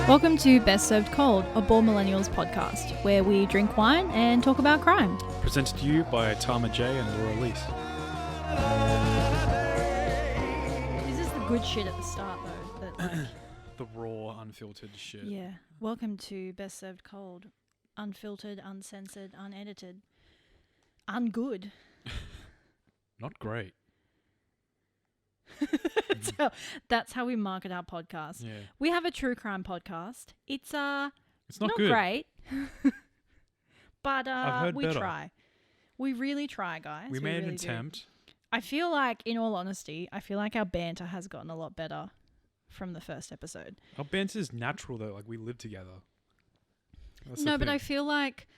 Welcome to Best Served Cold, a Ball Millennials podcast, where we drink wine and talk about crime. Presented to you by Tama and Elisa. This is the good shit at the start, though. That, The raw, unfiltered shit. yeah. Welcome to Best Served Cold. Unfiltered, uncensored, unedited. Ungood. Not great. That's how we market our podcast. Yeah. We have a true crime podcast. It's not good. great, but I've heard we better. try. We really try, guys. We made really an attempt. I feel like, in all honesty, our banter has gotten a lot better from the first episode. Our banter is natural though. Like we live together. That's No, the but thing. I feel like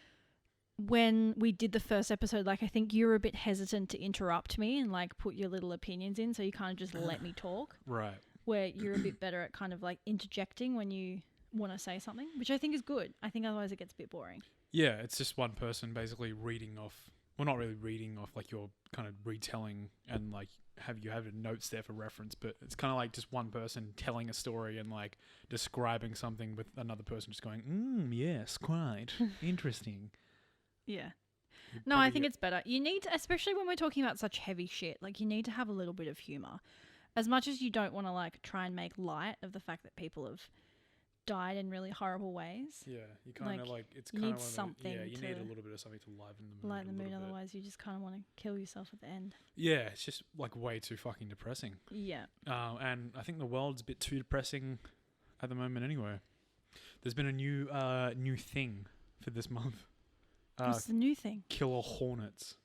when we did the first episode, like I think you were a bit hesitant to interrupt me and like put your little opinions in, so you kind of just let me talk. Right. Where you're a bit better at kind of like interjecting when you want to say something, which I think is good. I think otherwise it gets a bit boring. Yeah, it's just one person basically reading off. Well, not really reading off, like you're kind of retelling and like you have notes there for reference, but it's kind of like just one person telling a story and like describing something with another person just going, yes, quite interesting. Yeah. No, I think it's better. You need to, especially when we're talking about such heavy shit, like you need to have a little bit of humor. As much as you don't want to like try and make light of the fact that people have died in really horrible ways. Yeah, you kind of like it's you kind need of something. Yeah, you to need a little bit of something to liven the mood. lighten the mood. Otherwise, you just kind of want to kill yourself at the end. Yeah, it's just like way too fucking depressing. Yeah. And I think the world's a bit too depressing at the moment. Anyway, there's been a new thing for this month. What's the new thing? Killer hornets.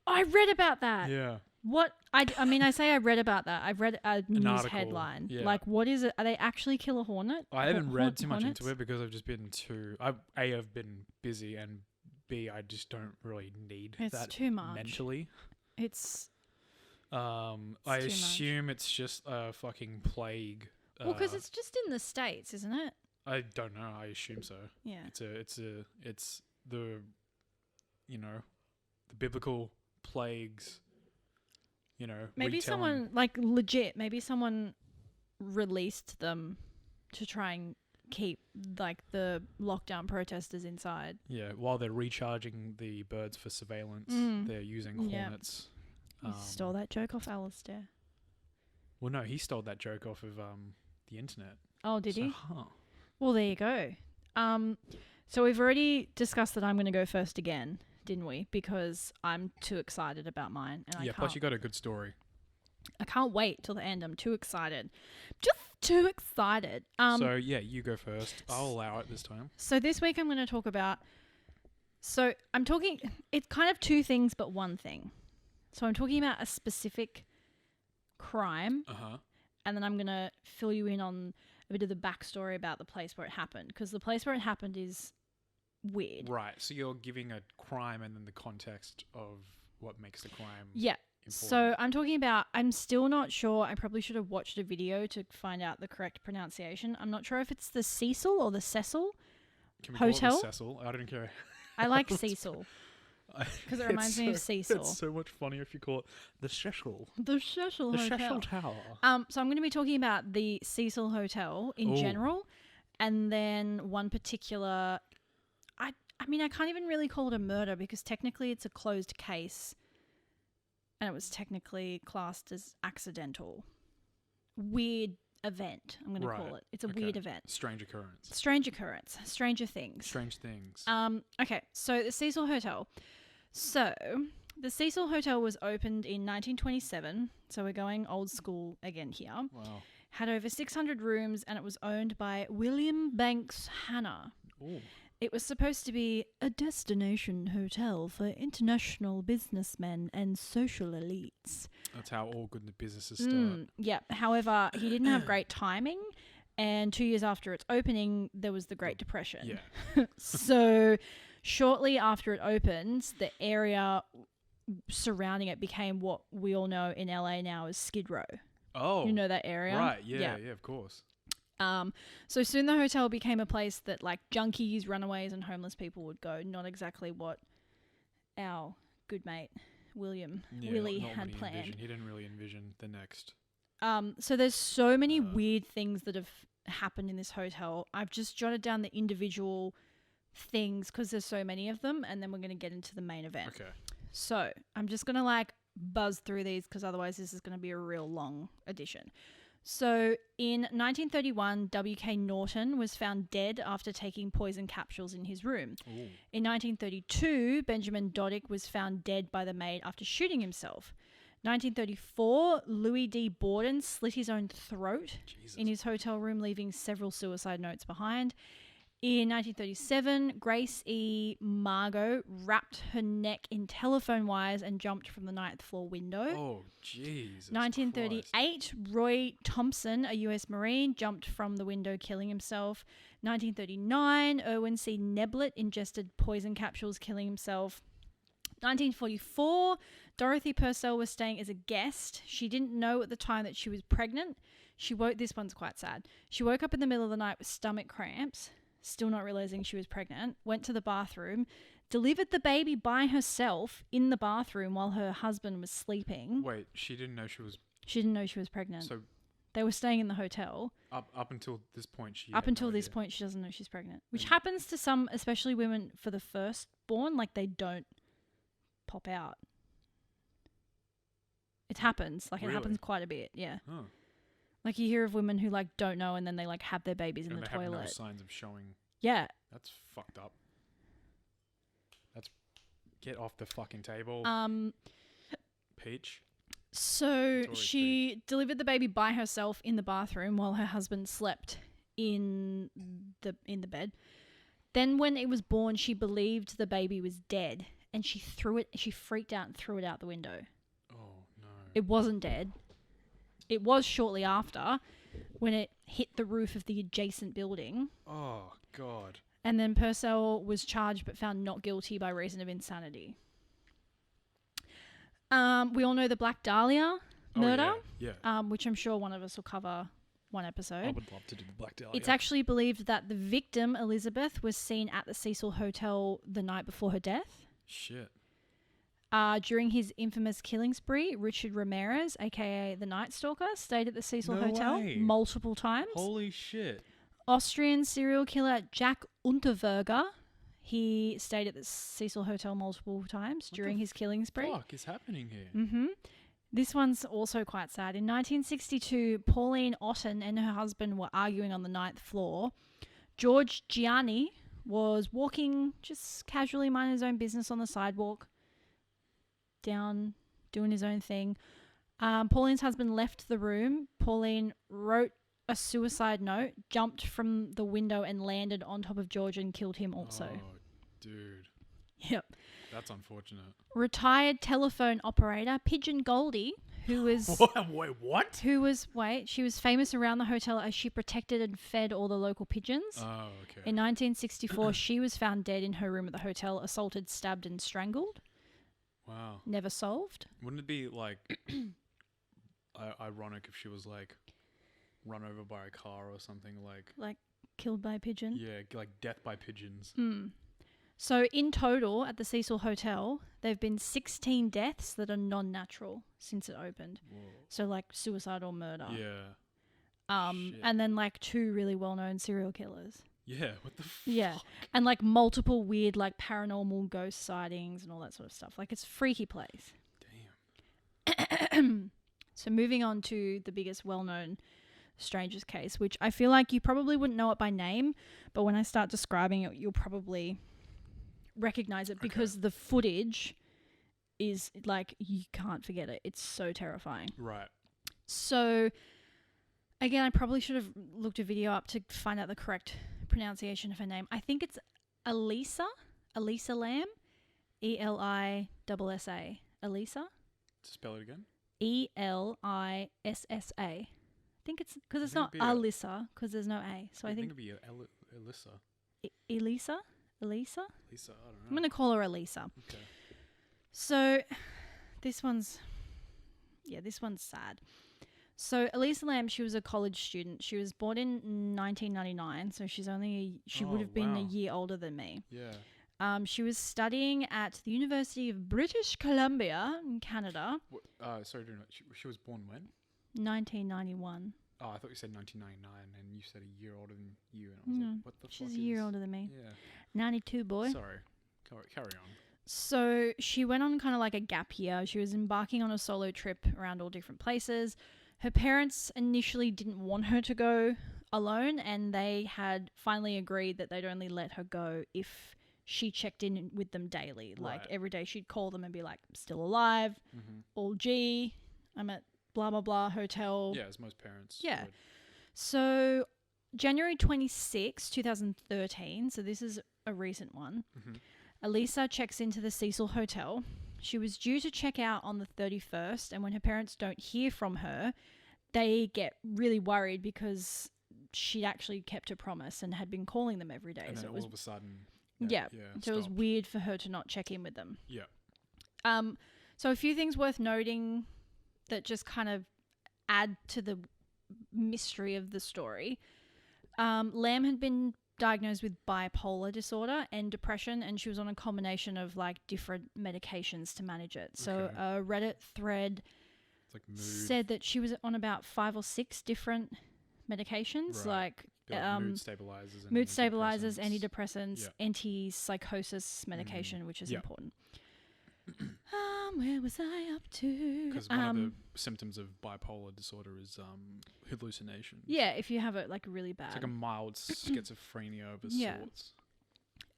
I read about that. Yeah. What? I mean, I say I read about that. I've read a news article, headline. yeah. Like, what is it? Are they actually killer hornet? I haven't read too much hornets? into it because I've just been I've been busy, and B, I just don't really need It's that too much. mentally. It's I too much. assume it's just a fucking plague. well, because it's just in the States, isn't it? I don't know. I assume so. Yeah. It's the, the biblical plagues. Maybe retelling. someone, like, legit, maybe someone released them to try and keep, like, the lockdown protesters inside. Yeah, while they're recharging the birds for surveillance, they're using Yeah. hornets. You stole that joke off Alistair. Well, no, he stole that joke off of the internet. Oh, did he? Huh. Well, there you go. So we've already discussed that I'm going to go first again, didn't we? Because I'm too excited about mine, and Yeah, plus you got a good story. I can't wait till the end. I'm too excited. Just too excited. So, yeah, you go first. I'll allow it this time. So this week I'm going to talk about... So I'm talking... It's kind of two things, but one thing. So I'm talking about a specific crime, Uh-huh. and then I'm going to fill you in on a bit of the backstory about the place where it happened, because the place where it happened is weird. Right, so you're giving a crime and then the context of what makes the crime Yeah. important. So I'm talking about, I'm still not sure. I probably should have watched a video to find out the correct pronunciation. I'm not sure if it's the Cecil or the Cecil Can we Hotel. call it the Cecil? I don't care. I like Cecil because it reminds me of Cecil. It's so much funnier if you call it the Cecil. The Cecil The Hotel. Cecil Tower. So I'm going to be talking about the Cecil Hotel in general, and then one particular. I mean, I can't even really call it a murder because technically it's a closed case, and it was technically classed as accidental. Weird event, I'm going to call it. It's a weird event. Strange occurrence. Strange occurrence. Stranger things. Strange things. Okay, so the Cecil Hotel. So the Cecil Hotel was opened in 1927. So we're going old school again here. Wow. Had over 600 rooms, and it was owned by William Banks Hanna. Ooh. It was supposed to be a destination hotel for international businessmen and social elites. That's how all good businesses start. Yeah. However, he didn't have great timing, and 2 years after its opening, there was the Great Depression. Yeah. So shortly after it opened, the area surrounding it became what we all know in LA now as Skid Row. Oh. You know that area? Right. Yeah, of course. So soon the hotel became a place that like junkies, runaways, and homeless people would go. Not exactly what our good mate Willie not had what he planned. envisioned. He didn't really envision the next So there's so many weird things that have happened in this hotel. I've just jotted down the individual things because there's so many of them, and then we're going to get into the main event. Okay. So I'm just going to like buzz through these because otherwise this is going to be a real long edition. So in 1931, W.K. Norton was found dead after taking poison capsules in his room. Ooh. In 1932, Benjamin Doddick was found dead by the maid after shooting himself. 1934, Louis D. Borden slit his own throat in his hotel room, leaving several suicide notes behind. In 1937, Grace E. Margot wrapped her neck in telephone wires and jumped from the 9th floor window. Oh, Jesus 1938, Christ. Roy Thompson, a U.S. Marine, jumped from the window, killing himself. 1939, Erwin C. Neblett ingested poison capsules, killing himself. 1944, Dorothy Purcell was staying as a guest. She didn't know at the time that she was pregnant. This one's quite sad. She woke up in the middle of the night with stomach cramps, still not realizing she was pregnant, went to the bathroom, delivered the baby by herself in the bathroom while her husband was sleeping. Wait, she didn't know she was... She didn't know she was pregnant. So they were staying in the hotel. up until this point, she point, she doesn't know she's pregnant, which happens to some, especially women for the firstborn. Like, they don't pop out. It happens. Like, Really? It happens quite a bit. Yeah. Oh. Like, you hear of women who like don't know and then they like have their babies in And the they toilet. have no signs of showing. Yeah. That's fucked up. Get off the fucking table. Peach. So she delivered the baby by herself in the bathroom while her husband slept in the bed. Then when it was born, she believed the baby was dead and she freaked out and threw it out the window. Oh, no. It wasn't dead. It was shortly after when it hit the roof of the adjacent building. Oh, God. And then Purcell was charged but found not guilty by reason of insanity. We all know the Black Dahlia murder, which I'm sure one of us will cover one episode. I would love to do the Black Dahlia. It's actually believed that the victim, Elizabeth, was seen at the Cecil Hotel the night before her death. Shit. During his infamous killing spree, Richard Ramirez, aka the Night Stalker, stayed at the Cecil Hotel multiple times. Holy shit. Austrian serial killer Jack Unterweger, he stayed at the Cecil Hotel multiple times during his killing spree. What is happening here? Mm-hmm. This one's also quite sad. In 1962, Pauline Otten and her husband were arguing on the 9th floor. George Gianni was walking, just casually minding his own business on the sidewalk, down, doing his own thing. Pauline's husband left the room. Pauline wrote a suicide note, jumped from the window and landed on top of George and killed him also. Oh, dude. Yep. That's unfortunate. Retired telephone operator Pigeon Goldie, who was... Wait, what? She was famous around the hotel as she protected and fed all the local pigeons. Oh, okay. In 1964, she was found dead in her room at the hotel, assaulted, stabbed and strangled. Wow. Never solved. Wouldn't it be, like, ironic if she was, like, run over by a car or something, like killed by a pigeon? Yeah, like death by pigeons. So in total at the Cecil Hotel, there have been 16 deaths that are non-natural since it opened. Whoa. So like suicide or murder. Yeah. Shit. And then like 2 really well-known serial killers. Yeah, what the fuck? Yeah. And like multiple weird like paranormal ghost sightings and all that sort of stuff. Like, it's a freaky place. Damn. So moving on to the biggest well-known strangest case, which I feel like you probably wouldn't know it by name, but when I start describing it, you'll probably recognize it because the footage is like, you can't forget it. It's so terrifying. Right. So again, I probably should have looked a video up to find out the correct pronunciation of her name. I think it's Elissa Lam, Elissa. Elissa. Spell it again. Elissa. I think it's because it's not Alyssa because there's no A. So I think it'd be Elissa. Elisa. I don't know. I'm gonna call her Elisa. Okay. So this one's sad. So Elissa Lam, she was a college student. She was born in 1999, so she would have been a year older than me. Yeah. She was studying at the University of British Columbia in Canada. Sorry, she was born when? 1991. Oh, I thought you said 1999, and you said a year older than you, and I was like, what the fuck? She's a year older than me. Yeah. 92, boy. Sorry. Carry on. So she went on kind of like a gap year. She was embarking on a solo trip around all different places. Her parents initially didn't want her to go alone, and they had finally agreed that they'd only let her go if she checked in with them daily. Like every day she'd call them and be like, still alive, all G, I'm at blah, blah, blah hotel. Yeah, as most parents Yeah. would. So January 26, 2013, so this is a recent one, Elisa checks into the Cecil Hotel. She was due to check out on the 31st, and when her parents don't hear from her, they get really worried because she'd actually kept her promise and had been calling them every day. And then so all of a sudden... So it was weird for her to not check in with them. Yeah. So a few things worth noting that just kind of add to the mystery of the story. Lam had been diagnosed with bipolar disorder and depression, and she was on a combination of like different medications to manage it. So a Reddit thread said that she was on about 5 or 6 different medications, like mood stabilizers, antidepressants, antipsychosis medication, which is important. Where was I up to? Because one of the symptoms of bipolar disorder is hallucinations. Yeah, if you have it like really bad. It's like a mild schizophrenia of sorts.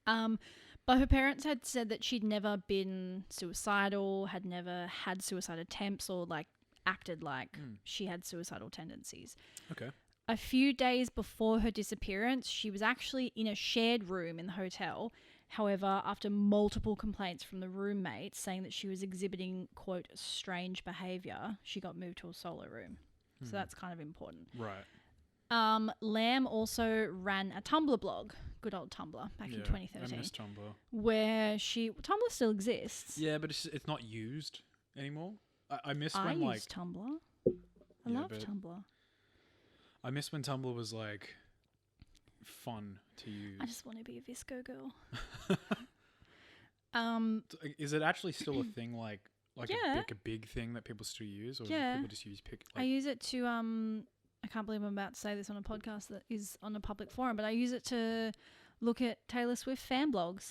But her parents had said that she'd never been suicidal, had never had suicide attempts, or like acted like she had suicidal tendencies. Okay. A few days before her disappearance, she was actually in a shared room in the hotel. However, after multiple complaints from the roommates saying that she was exhibiting, quote, strange behaviour, she got moved to a solo room. So that's kind of important. Right. Lam also ran a Tumblr blog, good old Tumblr, back in 2013. I miss Tumblr. Where Tumblr still exists. Yeah, but it's not used anymore. I miss I when use Tumblr. I love Tumblr. I miss when Tumblr was like fun to use. I just want to be a Visco girl. Is it actually still a thing like a big thing that people still use, or do people just use I use it to I can't believe I'm about to say this on a podcast that is on a public forum, but I use it to look at Taylor Swift fan blogs.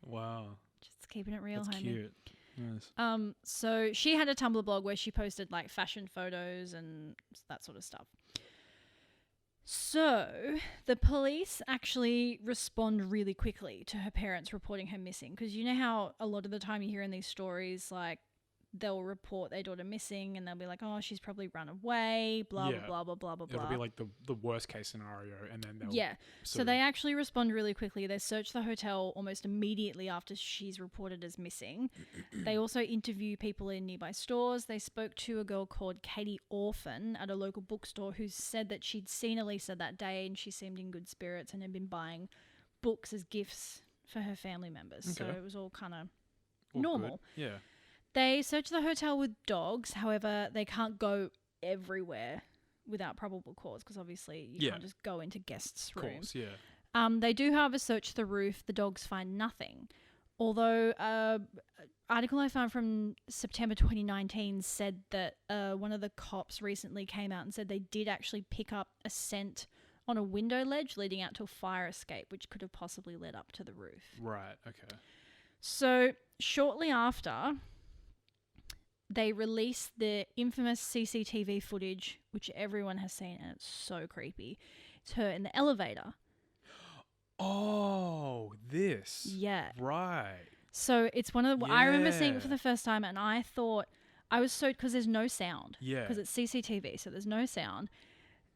Wow. Just keeping it real, That's homie. Cute. Nice. So she had a Tumblr blog where she posted like fashion photos and that sort of stuff. So the police actually respond really quickly to her parents reporting her missing, because you know how a lot of the time you hear in these stories, like they'll report their daughter missing and they'll be like, oh, she's probably run away, blah, blah, blah, blah, blah, blah. It'll be like the worst case scenario, and then they'll... Yeah. So they actually respond really quickly. They search the hotel almost immediately after she's reported as missing. They also interview people in nearby stores. They spoke to a girl called Katie Orphan at a local bookstore who said that she'd seen Elisa that day and she seemed in good spirits and had been buying books as gifts for her family members. So it was all kind of normal. Good. Yeah. They search the hotel with dogs. However, they can't go everywhere without probable cause, because obviously you can't just go into guests' rooms. Of course, yeah. They do, however, search the roof. The dogs find nothing. Although article I found from September 2019 said that one of the cops recently came out and said they did actually pick up a scent on a window ledge leading out to a fire escape, which could have possibly led up to the roof. Right, okay. So shortly after, they released the infamous CCTV footage, which everyone has seen, and it's so creepy. It's her in the elevator. Oh, this. Yeah. Right. So it's one of the... I remember seeing it for the first time, and I thought... I was so... Because there's no sound. Yeah. Because it's CCTV, so there's no sound.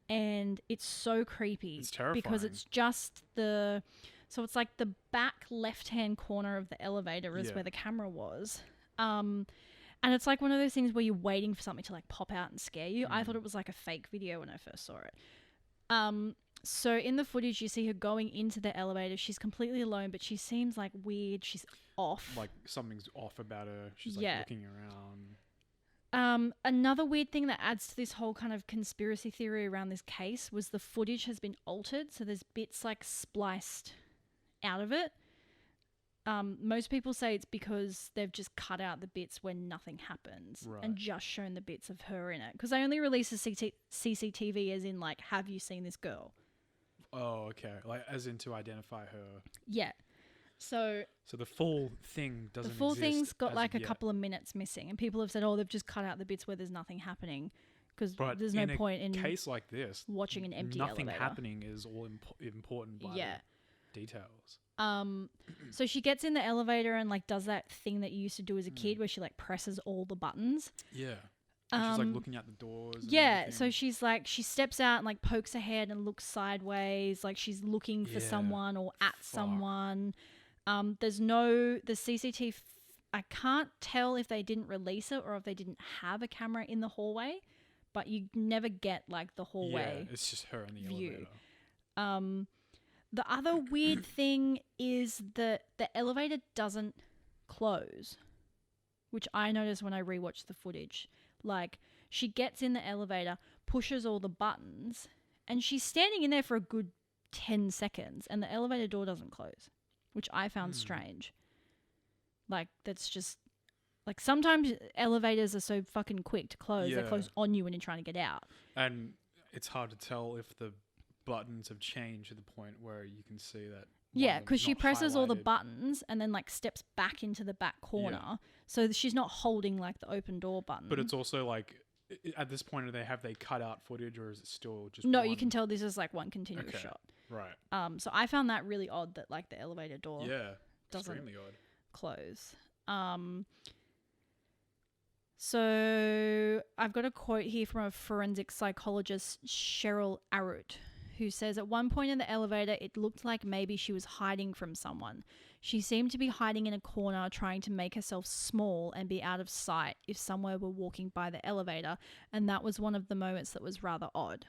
And it's so creepy. It's terrifying. Because it's just the... So it's like the back left-hand corner of the elevator is where the camera was. And it's like one of those things where you're waiting for something to like pop out and scare you. I thought it was like a fake video when I first saw it. So in the footage, you see her going into the elevator. She's completely alone, but she seems like weird. She's off. Like something's off about her. She's like looking around. Another weird thing that adds to this whole kind of conspiracy theory around this case was the footage has been altered. So there's bits like spliced out of it. most people say it's because they've just cut out the bits when nothing happens Right. and just shown the bits of her in it. Because they only release a CCTV as in, like, have you seen this girl? Oh, okay. Like, as in to identify her. Yeah. So the full thing doesn't the full exist thing's got as like of a yet. couple of minutes missing, and people have said, "Oh, they've just cut out the bits where there's nothing happening," because But there's no in point in a case like this, watching an empty nothing elevator. happening is all important by Yeah. the details. So she gets in the elevator and like does that thing that you used to do as a kid, where she like presses all the buttons. Yeah. And she's like looking at the doors. And Yeah, everything. so she's like, she steps out and like pokes her head and looks sideways, like she's looking for Yeah. someone or at Fuck. someone. The CCTV, I can't tell if they didn't release it or if they didn't have a camera in the hallway, but you never get like the hallway Yeah, it's just her in the view. elevator. The other weird thing is that the elevator doesn't close, which I noticed when I rewatched the footage. Like, she gets in the elevator, pushes all the buttons, and she's standing in there for a good 10 seconds, and the elevator door doesn't close, which I found strange. Like, that's just... Like, sometimes elevators are so fucking quick to close. They Yeah. close on you when you're trying to get out. And it's hard to tell if the buttons have changed to the point where you can see that. Yeah, because she presses all the highlighted. buttons and then like steps back into the back corner, so she's not holding like the open door button. But it's also like, at this point, have they cut out footage, or is it still just? no, one? you can tell this is like one continuous Okay. shot. Right. So I found that really odd that like the elevator door Yeah. doesn't Extremely odd. close. So I've got a quote here from a forensic psychologist, Cheryl Arut, who says at one point in the elevator, it looked like maybe she was hiding from someone. She seemed to be hiding in a corner, trying to make herself small and be out of sight if someone were walking by the elevator, and that was one of the moments that was rather odd.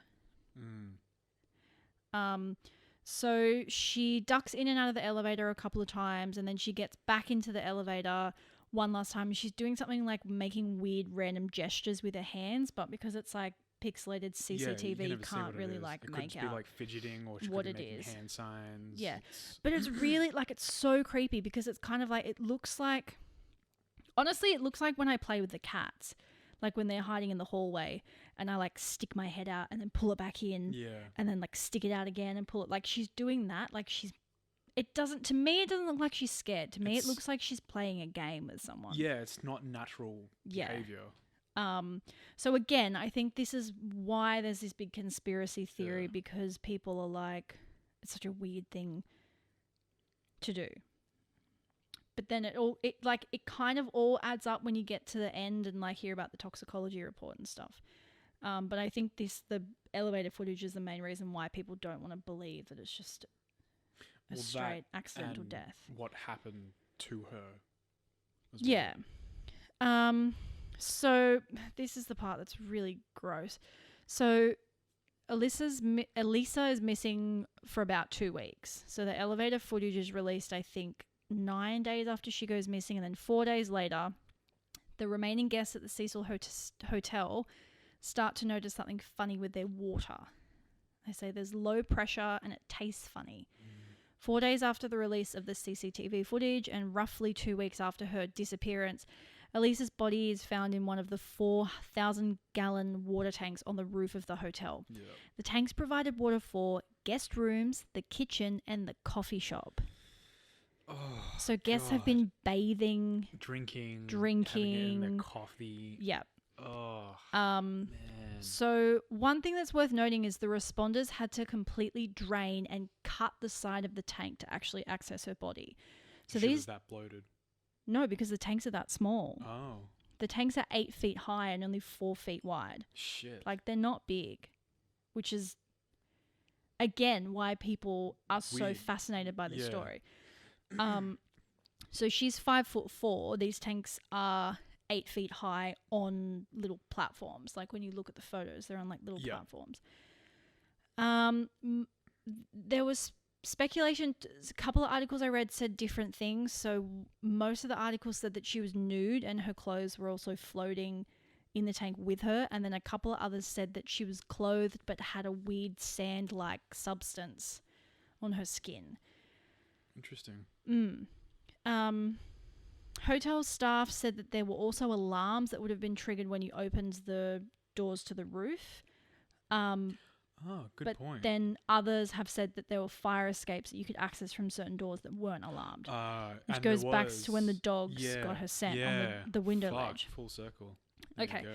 So she ducks in and out of the elevator a couple of times, and then she gets back into the elevator one last time. She's doing something like making weird random gestures with her hands, but because it's like pixelated CCTV, you can't really like it make could just out be like fidgeting, or she what could be it making is. hand signs. Yeah. But it's really like, it's so creepy because it's kind of like, it looks like, honestly, it looks like when I play with the cats, like when they're hiding in the hallway and I like stick my head out and then pull it back in and then like stick it out again and pull it. Like she's doing that. Like to me, it doesn't look like she's scared. To me, it looks like she's playing a game with someone. Yeah, it's not natural behavior. So again, I think this is why there's this big conspiracy theory, because people are like, it's such a weird thing to do. But then it kind of all adds up when you get to the end and like hear about the toxicology report and stuff. But I think the elevator footage is the main reason why people don't want to believe that it's just a straight accidental death. What happened to her? As yeah. So this is the part that's really gross. So Elisa is missing for about 2 weeks. So the elevator footage is released, I think, 9 days after she goes missing, and then 4 days later, the remaining guests at the Cecil Hotel start to notice something funny with their water. They say there's low pressure and it tastes funny. 4 days after the release of the CCTV footage and roughly 2 weeks after her disappearance, Elisa's body is found in one of the 4,000-gallon water tanks on the roof of the hotel. Yeah. The tanks provided water for guest rooms, the kitchen, and the coffee shop. Oh, so guests have been bathing, drinking, drinking, having it in their coffee. Yep. Oh, man. So one thing that's worth noting is the responders had to completely drain and cut the side of the tank to actually access her body. So she these was that bloated. No, because the tanks are that small. Oh. The tanks are 8 feet high and only 4 feet wide. Shit. Like, they're not big, which is, again, why people are so Weird. fascinated by this Yeah. story. So she's 5'4". These tanks are 8 feet high on little platforms. Like, when you look at the photos, they're on like little platforms. There was speculation. A couple of articles I read said different things. So most of the articles said that she was nude and her clothes were also floating in the tank with her, and then a couple of others said that she was clothed but had a weird sand-like substance on her skin. Interesting. Hotel staff said that there were also alarms that would have been triggered when you opened the doors to the roof. Good point. Then others have said that there were fire escapes that you could access from certain doors that weren't alarmed. Which goes back to when the dogs got her scent on the window ledge. Full circle. Okay.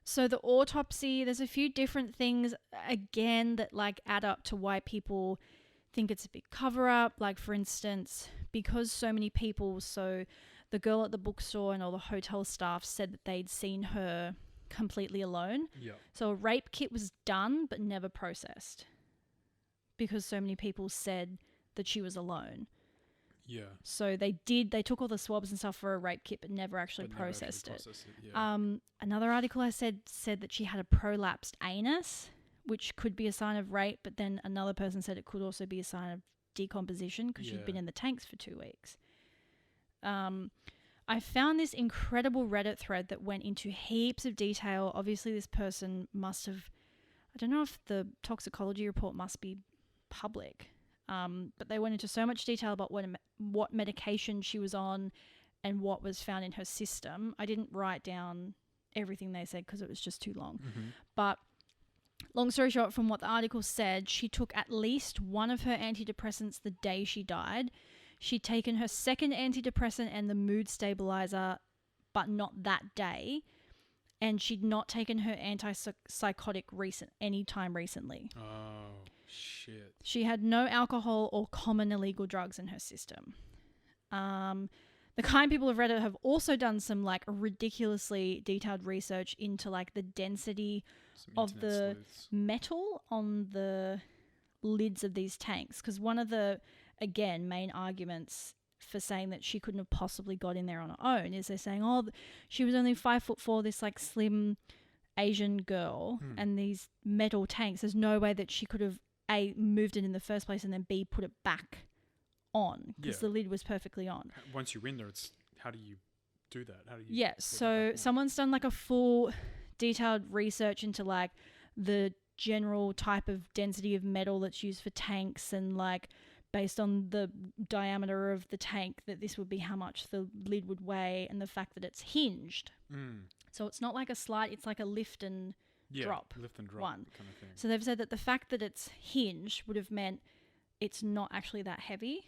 So the autopsy, there's a few different things, again, that like add up to why people think it's a big cover-up. Like, for instance, because so many people, so the girl at the bookstore and all the hotel staff said that they'd seen her completely alone. Yeah. So a rape kit was done but never processed because so many people said that she was alone. Yeah. So they took all the swabs and stuff for a rape kit but never actually processed it. Yeah. Another article I said that she had a prolapsed anus, which could be a sign of rape, but then another person said it could also be a sign of decomposition because she'd been in the tanks for 2 weeks. I found this incredible Reddit thread that went into heaps of detail. Obviously, this person must have, I don't know if the toxicology report must be public, but they went into so much detail about what medication she was on and what was found in her system. I didn't write down everything they said because it was just too long. Mm-hmm. But long story short, from what the article said, she took at least one of her antidepressants the day she died. She'd taken her second antidepressant and the mood stabilizer, but not that day. And she'd not taken her antipsychotic anytime recently. Oh, shit. She had no alcohol or common illegal drugs in her system. The kind people of Reddit have also done some like ridiculously detailed research into like the density of the metal on the lids of these tanks. Because one of the, again, main arguments for saying that she couldn't have possibly got in there on her own is they're saying, oh, she was only 5'4", this like slim Asian girl, and these metal tanks, there's no way that she could have A, moved it in the first place and then B, put it back on because the lid was perfectly on. Once you're in there, it's how do you do that? How do you so someone's done like a full detailed research into like the general type of density of metal that's used for tanks, and like based on the diameter of the tank that this would be how much the lid would weigh, and the fact that it's hinged. So it's not like a slide, it's like a lift and drop one kind of thing. So they've said that the fact that it's hinged would have meant it's not actually that heavy.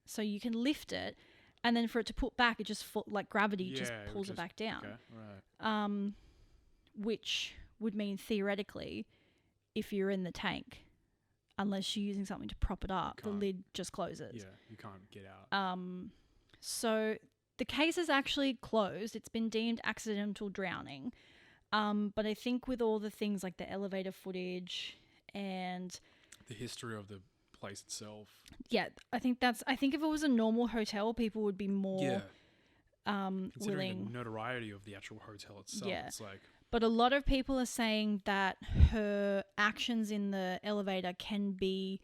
So you can lift it, and then for it to put back, it just like gravity just pulls it back down. Okay, right. Which would mean theoretically, if you're in the tank, unless you're using something to prop it up, the lid just closes. Yeah, you can't get out. So the case is actually closed. It's been deemed accidental drowning. But I think with all the things like the elevator footage and the history of the place itself. Yeah, I think if it was a normal hotel, people would be more considering willing. the notoriety of the actual hotel itself. Yeah. It's like, but a lot of people are saying that her actions in the elevator can be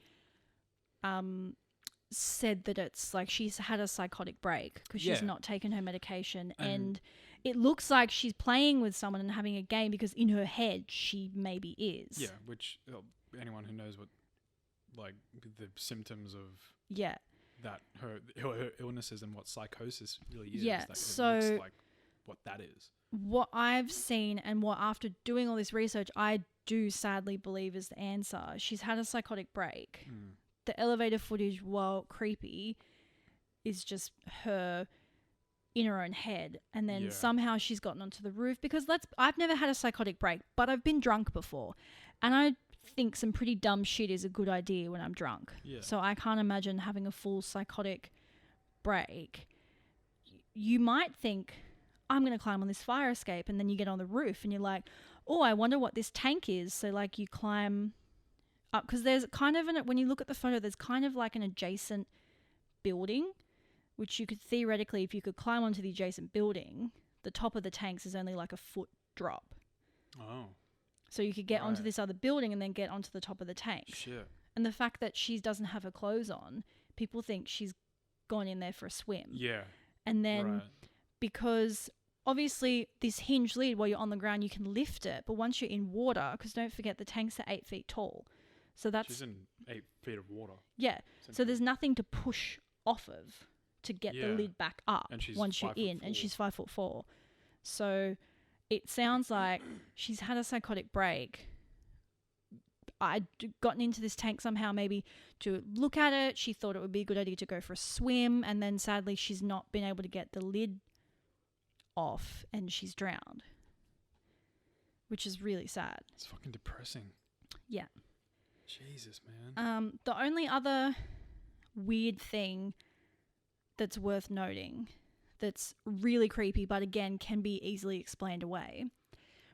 said that it's like she's had a psychotic break because she's not taken her medication, and it looks like she's playing with someone and having a game because in her head she maybe is. Yeah, which anyone who knows what like the symptoms of that her illnesses and what psychosis really is. Yeah, that so looks like what that is. What I've seen and what after doing all this research I do sadly believe is the answer. She's had a psychotic break. The elevator footage, while creepy, is just her in her own head, and then somehow she's gotten onto the roof because I've never had a psychotic break, but I've been drunk before, and I think some pretty dumb shit is a good idea when I'm drunk. So I can't imagine having a full psychotic break. You might think, I'm going to climb on this fire escape, and then you get on the roof and you're like, oh, I wonder what this tank is. So like you climb up, because there's kind of when you look at the photo, there's kind of like an adjacent building, which you could theoretically, if you could climb onto the adjacent building, the top of the tanks is only like a foot drop. Oh. So you could get onto this other building and then get onto the top of the tank. Shit. And the fact that she doesn't have her clothes on, people think she's gone in there for a swim. Yeah. And then because obviously this hinge lid, while you're on the ground, you can lift it. But once you're in water, because don't forget the tanks are 8 feet tall. So that's... She's in 8 feet of water. Yeah. So there's nothing to push off of to get the Yeah. lid back up And she's once you're in, 5'4". and she's 5'4". So it sounds like she's had a psychotic break. I'd gotten into this tank somehow, maybe to look at it. She thought it would be a good idea to go for a swim, and then sadly she's not been able to get the lid off, and she's drowned, which is really sad. It's fucking depressing. Yeah. Jesus, man. The only other weird thing that's worth noting, that's really creepy, but again can be easily explained away.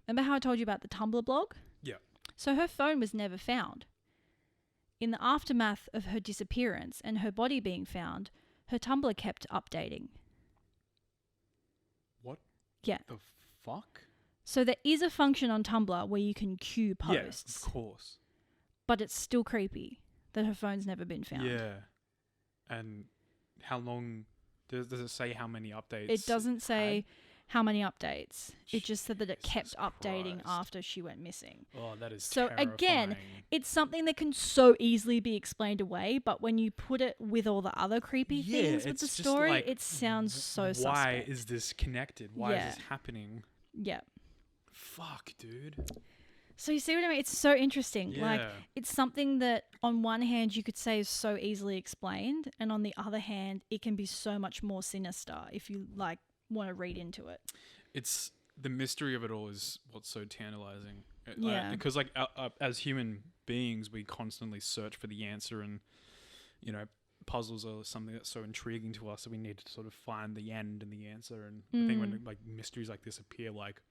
Remember how I told you about the Tumblr blog? Yeah. So her phone was never found. In the aftermath of her disappearance and her body being found, her Tumblr kept updating. What? Yeah. The fuck? So there is a function on Tumblr where you can queue posts. Yeah, of course. But it's still creepy that her phone's never been found. Yeah. And how long... Does it say how many updates? It doesn't say how many updates. It just said that it Jesus kept updating Christ. after she went missing. Oh, that is So terrifying. again, it's something that can so easily be explained away, but when you put it with all the other creepy things with it's the just story, like, it sounds so why suspect. is this connected? Why Yeah. is this happening? Yeah. Fuck, dude. So you see what I mean? It's so interesting. Yeah. Like, it's something that on one hand you could say is so easily explained, and on the other hand, it can be so much more sinister if you like want to read into it. It's the mystery of it all is what's so tantalizing. Yeah. Because like as human beings, we constantly search for the answer, and you know, puzzles are something that's so intriguing to us that we need to sort of find the end and the answer. And I think when like mysteries like this appear, like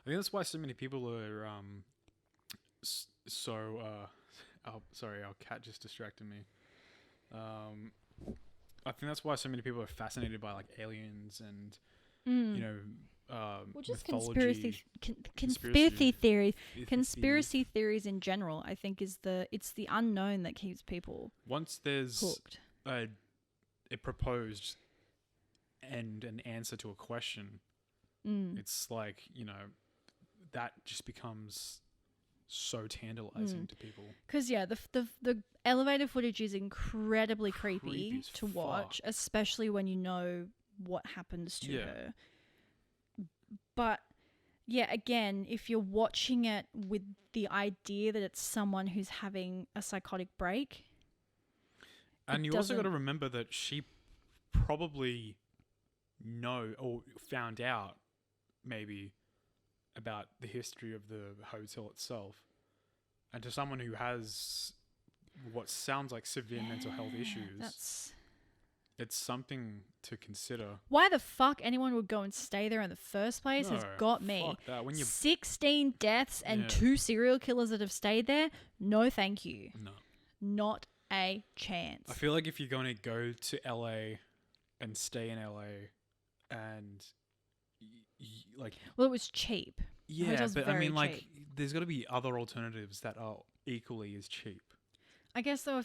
I think that's why so many people are oh, sorry, our cat just distracted me. I think that's why so many people are fascinated by like aliens and you know, Well, just mythology, conspiracy theories in general. I think it's the unknown that keeps people Once there's hooked. a proposed and an answer to a question, it's like, you know, that just becomes so tantalizing to people. Because yeah, the elevator footage is incredibly creepy Creepy as to fuck. watch, especially when you know what happens to Yeah. her. But yeah, again, if you're watching it with the idea that it's someone who's having a psychotic break, And you also got to remember that she probably found out maybe about the history of the hotel itself. And to someone who has what sounds like severe mental health issues, it's something to consider. why the fuck anyone would go and stay there in the first place has got me. Fuck that. When 16 deaths and Yeah. 2 serial killers that have stayed there? No, thank you. No. Not a chance. I feel like if you're going to go to LA and stay in LA and like Well, it was cheap. yeah, hotel's but I very mean like cheap. there's got to be other alternatives that are equally as cheap. I guess though, I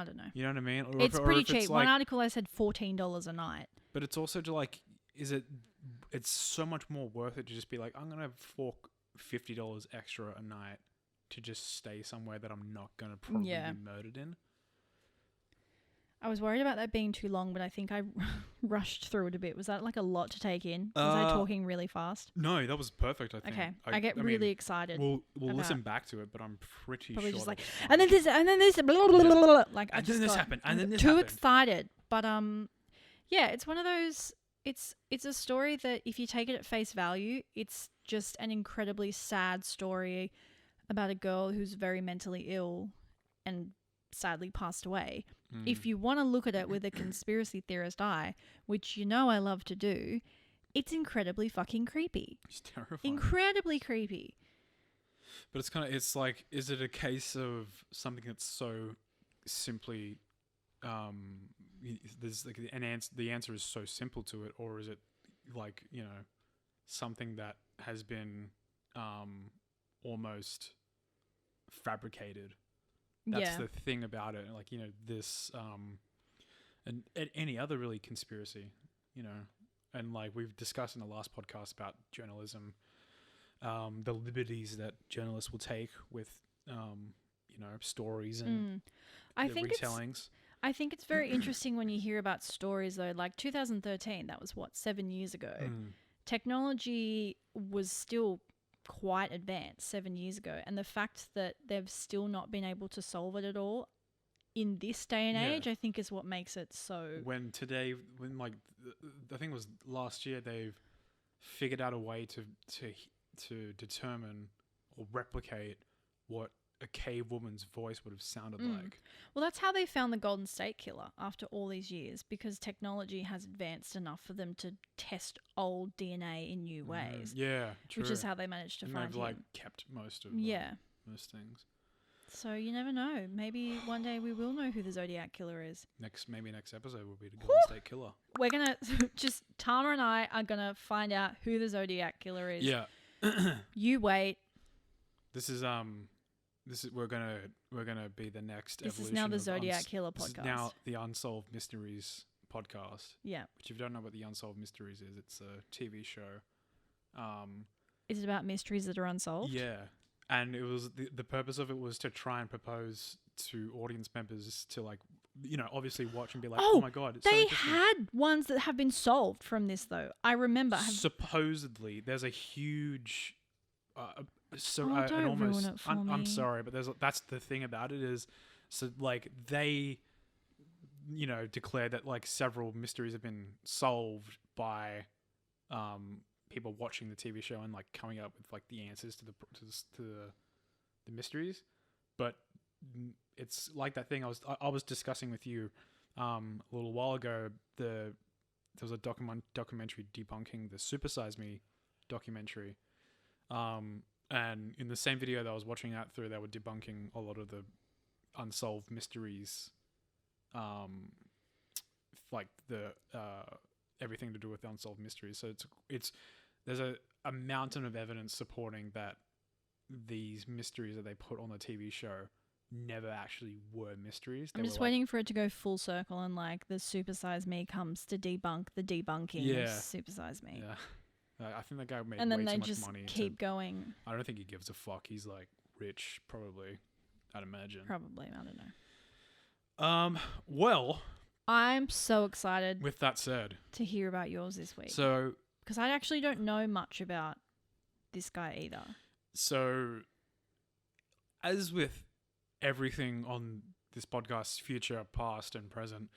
don't know. You know what I mean? Or It's if, pretty or if cheap. It's One like, article I said $14 a night. but it's also to like, it's so much more worth it to just be like, I'm gonna fork $50 extra a night to just stay somewhere that I'm not gonna probably be murdered in. I was worried about that being too long, but I think I rushed through it a bit. Was that like a lot to take in? Was I talking really fast? No, that was perfect. I think. Okay, I get really excited. We'll about- listen back to it, but I'm pretty Probably sure. just that like, was fine. and then this, blah, blah, blah, blah, blah. Like I And just then this got happened, and then this too happened. excited. But yeah, it's one of those. It's a story that if you take it at face value, it's just an incredibly sad story about a girl who's very mentally ill and sadly passed away. If you want to look at it with a conspiracy theorist eye, which you know I love to do, it's incredibly fucking creepy. It's terrifying. Incredibly creepy. But it's kind of, it's like, is it a case of something that's so simply, there's like an answer, the answer is so simple to it, or is it like, you know, something that has been almost fabricated? That's the thing about it. Like, you know, this, and any other really conspiracy, you know, and like we've discussed in the last podcast about journalism, the liberties that journalists will take with, you know, stories and I think retellings. I think it's very interesting when you hear about stories though, like 2013, that was what, 7 years ago. Technology was still quite advanced 7 years ago, and the fact that they've still not been able to solve it at all in this day and age, I think is what makes it so. When like I think it was last year, they've figured out a way to determine or replicate what a cave woman's voice would have sounded like. Well, that's how they found the Golden State Killer after all these years, because technology has advanced enough for them to test old DNA in new ways. Yeah, true. Which is how they managed to find they've him. like kept most of most things. So you never know. Maybe one day we will know who the Zodiac Killer is. Maybe next episode will be the Golden State Killer. We're gonna Tama and I are gonna find out who the Zodiac Killer is. Yeah. You wait. This is we're gonna be the next. This is now the Zodiac Killer podcast. This is now the Unsolved Mysteries podcast. Yeah. Which, if you don't know what the Unsolved Mysteries is, it's a TV show. Is it about mysteries that are unsolved? Yeah. And it was the purpose of it was to try and propose to audience members to, like, you know, obviously watch and be like, oh my god, it's they had ones that have been solved from this though. I remember. Supposedly, there's a huge. Don't ruin it for me. I'm sorry, but that's the thing about it is, so like they, you know, declare that like several mysteries have been solved by, people watching the TV show and like coming up with like the answers to the mysteries, but it's like that thing I was discussing with you, a little while ago. There was a documentary debunking the Super Size Me documentary. And in the same video that I was watching that through, they were debunking a lot of the unsolved mysteries, like the everything to do with the unsolved mysteries. So there's a mountain of evidence supporting that these mysteries that they put on the TV show never actually were mysteries. I'm just waiting for it to go full circle and like the Super Size Me comes to debunk the debunking of Super Size Me. Yeah. I think that guy made and then way they too much just money. Keep going. I don't think he gives a fuck. He's like rich, probably. I'd imagine. Probably. I don't know. Well. I'm so excited. With that said, to hear about yours this week. So. Because I actually don't know much about this guy either. So, as with everything on this podcast, future, past, and present,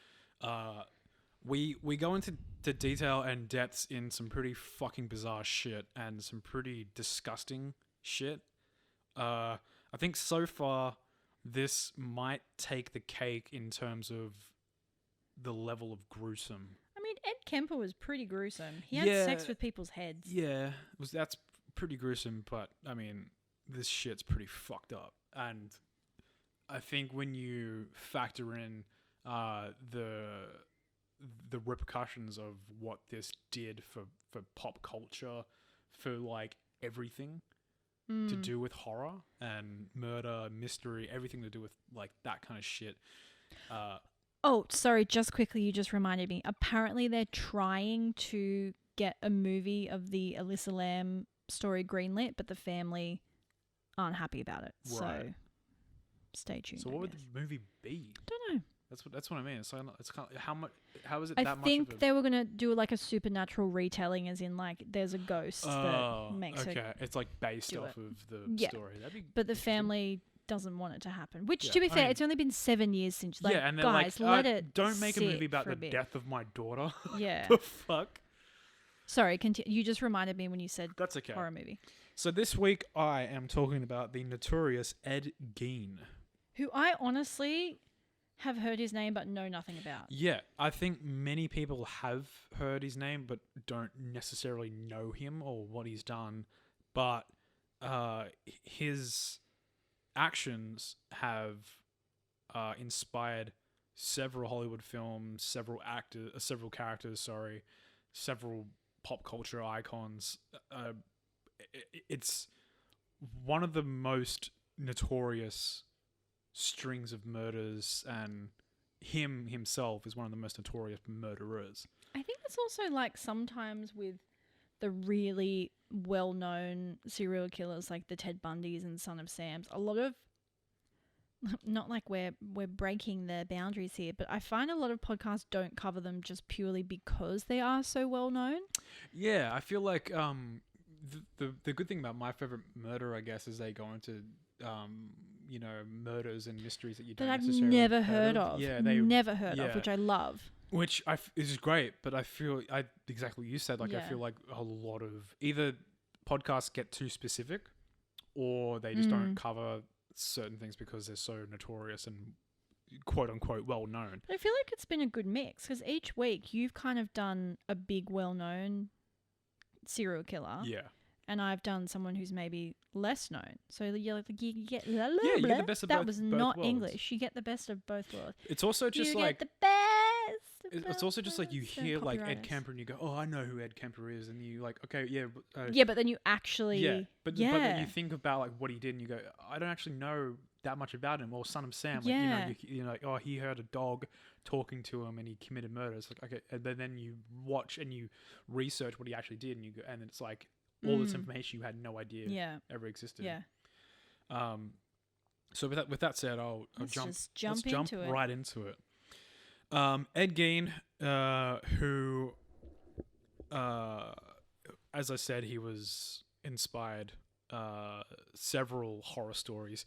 we go into the detail and depths in some pretty fucking bizarre shit and some pretty disgusting shit. I think so far this might take the cake in terms of the level of gruesome. I mean, Ed Kemper was pretty gruesome. He had sex with people's heads. Yeah, that's pretty gruesome, but I mean, this shit's pretty fucked up. And I think when you factor in the repercussions of what this did for pop culture, for like everything to do with horror and murder, mystery, everything to do with like that kind of shit. Oh, sorry, just quickly, you just reminded me. Apparently they're trying to get a movie of the Elissa Lam story greenlit, but the family aren't happy about it. Right. So stay tuned. So what would the movie be? Don't know. That's what I mean. It's kind of how is it that much? I think they were gonna do like a supernatural retelling, as in like there's a ghost that makes it. Okay, it's like based off of the story. But the family doesn't want it to happen. Which, to be fair, it's only been 7 years since. Like, and they're guys, like, let it. Don't make a movie about the bit. death of my daughter. Yeah. The fuck. Sorry, you just reminded me when you said that's okay. Horror movie. So this week I am talking about the notorious Ed Gein, who I honestly have heard his name but know nothing about. Yeah, I think many people have heard his name but don't necessarily know him or what he's done. But his actions have inspired several Hollywood films, several characters, several pop culture icons. It's one of the most notorious strings of murders, and himself is one of the most notorious murderers. I think it's also like sometimes with the really well-known serial killers like the Ted Bundys and Son of Sams, a lot of not like we're breaking their boundaries here, but I find a lot of podcasts don't cover them just purely because they are so well known. Yeah, I feel like the good thing about My Favorite Murder, I guess, is they go into murders and mysteries that you don't That I've necessarily never heard of. Yeah, never heard of, which I love. Which is great, but I feel exactly what you said. Like I feel like a lot of either podcasts get too specific, or they just don't cover certain things because they're so notorious and quote unquote well known. But I feel like it's been a good mix because each week you've kind of done a big, well known serial killer. Yeah. And I've done someone who's maybe less known. So you get you get the best of that both. was both not worlds. English. You get the best of both worlds. It's also just you like get the best. it's also just like you hear like Ed copywriters. Kemper and you go, oh, I know who Ed Kemper is, and you like, okay, yeah, but then you actually but then you think about like what he did, and you go, I don't actually know that much about him. Or Son of Sam, like you know, like, oh, he heard a dog talking to him and he committed murder. It's like, okay, and then you watch and you research what he actually did, and you go, and it's like all this information you had no idea ever existed. Yeah. So with that said, let's jump into it. right into it. Ed Gein, who, as I said, he was inspired several horror stories,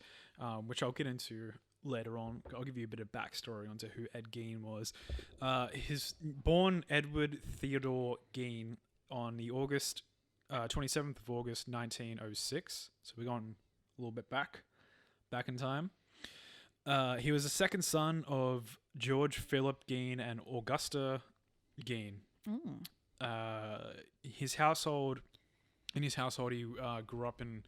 which I'll get into later on. I'll give you a bit of backstory onto who Ed Gein was. His born Edward Theodore Gein on the 27th of August 1906. So we're going a little bit back in time. He was the second son of George Philip Gein and Augusta Gein. In his household, he grew up in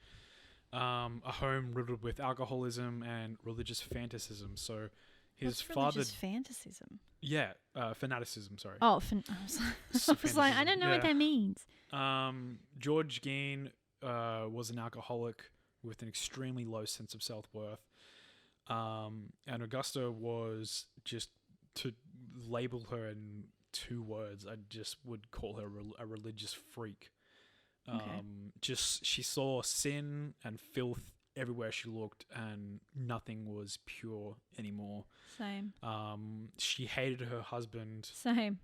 a home riddled with alcoholism and religious fanaticism. So his father, religious fanaticism. Yeah, fanaticism. Sorry. Oh, I was like, I don't know what that means. George Gein was an alcoholic with an extremely low sense of self-worth. And Augusta was, just to label her in 2 words, I just would call her a religious freak. She saw sin and filth everywhere she looked, and nothing was pure anymore. Same. She hated her husband. Same.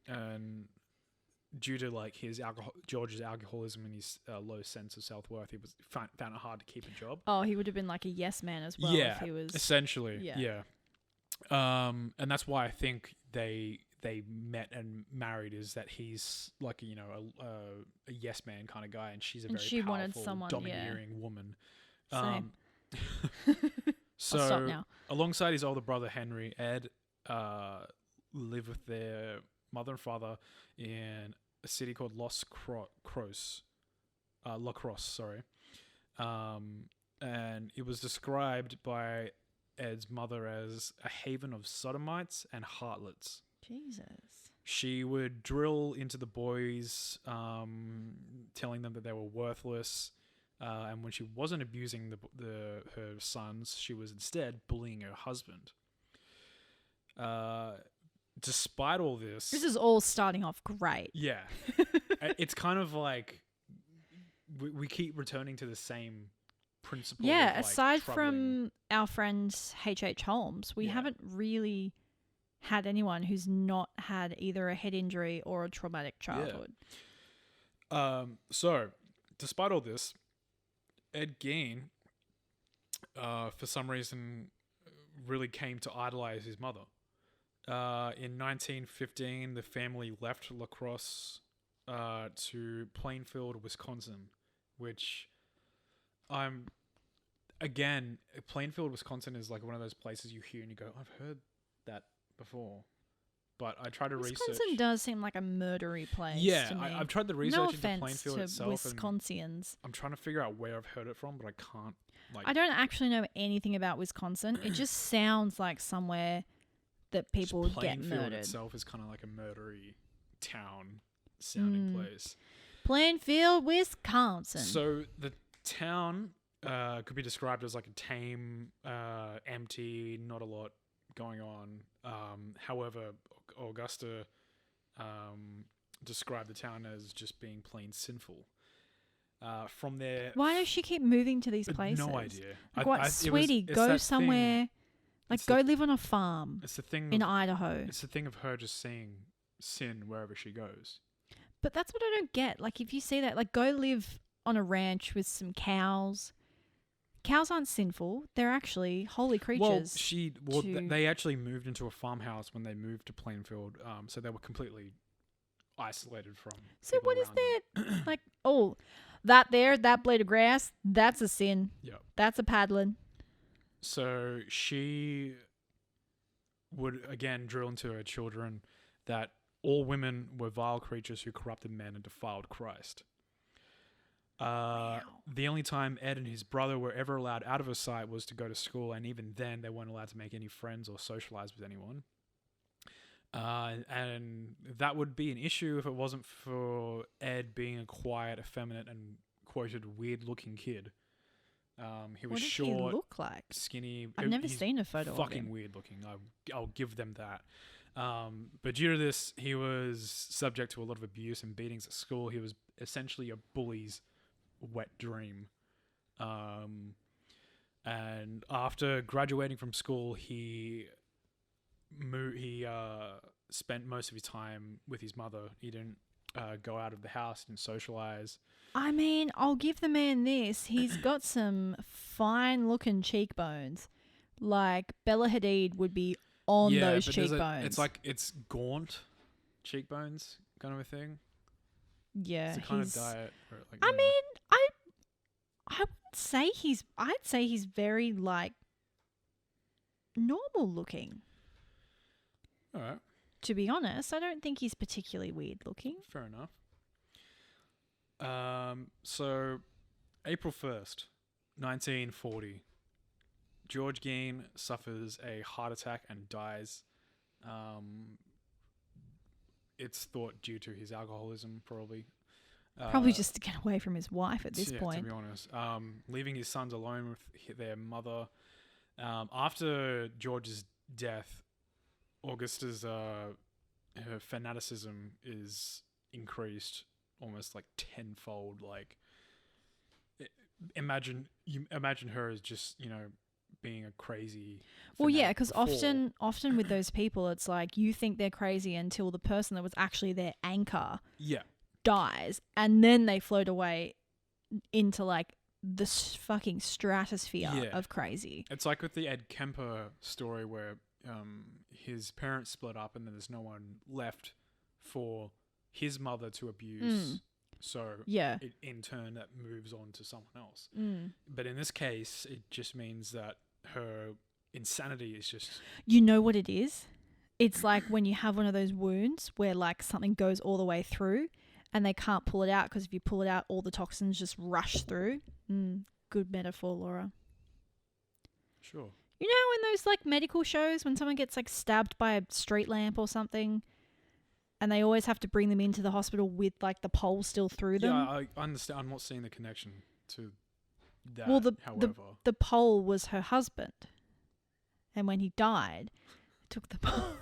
And due to like George's alcoholism and his low sense of self-worth, he found it hard to keep a job. Oh, he would have been like a yes man as well if he was essentially. Yeah. And that's why I think they met and married, is that he's like a yes man kind of guy, and she's a very powerful, domineering woman. Same. So I'll stop now. Alongside his older brother Henry, Ed lived with their mother and father in a city called La Crosse, sorry. And it was described by Ed's mother as a haven of sodomites and harlots. Jesus. She would drill into the boys, telling them that they were worthless. And when she wasn't abusing her sons, she was instead bullying her husband. Despite all this... This is all starting off great. Yeah. It's kind of like we keep returning to the same principle. Yeah, of, like, aside from our friend H.H. Holmes, we haven't really had anyone who's not had either a head injury or a traumatic childhood. Yeah. So, despite all this, Ed Gein, for some reason, really came to idolize his mother. In 1915, the family left La Crosse to Plainfield, Wisconsin, which Plainfield, Wisconsin is like one of those places you hear and you go, I've heard that before. But I try to research. Wisconsin does seem like a murdery place. Yeah, to me. I've tried to research into Plainfield Plainfield itself. Wisconsians. I'm trying to figure out where I've heard it from, but I can't. I don't actually know anything about Wisconsin. It just sounds like somewhere that people would get murdered. Plainfield itself is kind of like a murdery town sounding place. Plainfield, Wisconsin. So the town could be described as like a tame, empty, not a lot going on. However, Augusta described the town as just being plain sinful. from their... Why does she keep moving to these places? No idea. Like, what, sweetie, go somewhere. Like, go live on a farm It's the thing in Idaho. It's the thing of her just seeing sin wherever she goes. But that's what I don't get. Like, if you see that, like, go live on a ranch with some cows. Cows aren't sinful. They're actually holy creatures. They actually moved into a farmhouse when they moved to Plainfield. So they were completely isolated from. So people what is around that? Like, oh, that blade of grass, that's a sin. Yep. That's a paddling. So she would again drill into her children that all women were vile creatures who corrupted men and defiled Christ. The only time Ed and his brother were ever allowed out of her sight was to go to school, and even then they weren't allowed to make any friends or socialize with anyone. And that would be an issue if it wasn't for Ed being a quiet, effeminate, and quoted weird-looking kid. He was short. What does he look like? Skinny. I've never seen a photo of him. Fucking weird-looking. I'll give them that. But due to this, he was subject to a lot of abuse and beatings at school. He was essentially a bully's wet dream. And after graduating from school, he spent most of his time with his mother. He didn't go out of the house, didn't socialize. I mean, I'll give the man this. He's got some fine-looking cheekbones. Like, Bella Hadid would be on those cheekbones. It's gaunt cheekbones kind of a thing. Yeah. It's a kind of diet. I mean, I wouldn't say I'd say he's very, like, normal looking. All right. To be honest, I don't think he's particularly weird looking. Fair enough. So, April 1st, 1940, George Gein suffers a heart attack and dies. It's thought due to his alcoholism, probably. Probably just to get away from his wife at this point. To be honest. Leaving his sons alone with their mother. After George's death, Augusta's her fanaticism is increased almost like tenfold. Like, imagine her as just, being a crazy. Well, yeah, because often with those people, it's like you think they're crazy until the person that was actually their anchor dies, and then they float away into like the fucking stratosphere of crazy. It's like with the Ed Kemper story where his parents split up and then there's no one left for his mother to abuse. So in turn that moves on to someone else. But in this case, it just means that her insanity is just... You know what it is? It's like when you have one of those wounds where like something goes all the way through and they can't pull it out because if you pull it out, all the toxins just rush through. Good metaphor, Laura. Sure. You know in those like medical shows when someone gets like stabbed by a street lamp or something and they always have to bring them into the hospital with like the pole still through them? Yeah, I understand. I'm not seeing the connection to that, well, however. The pole was her husband. And when he died, took the pole.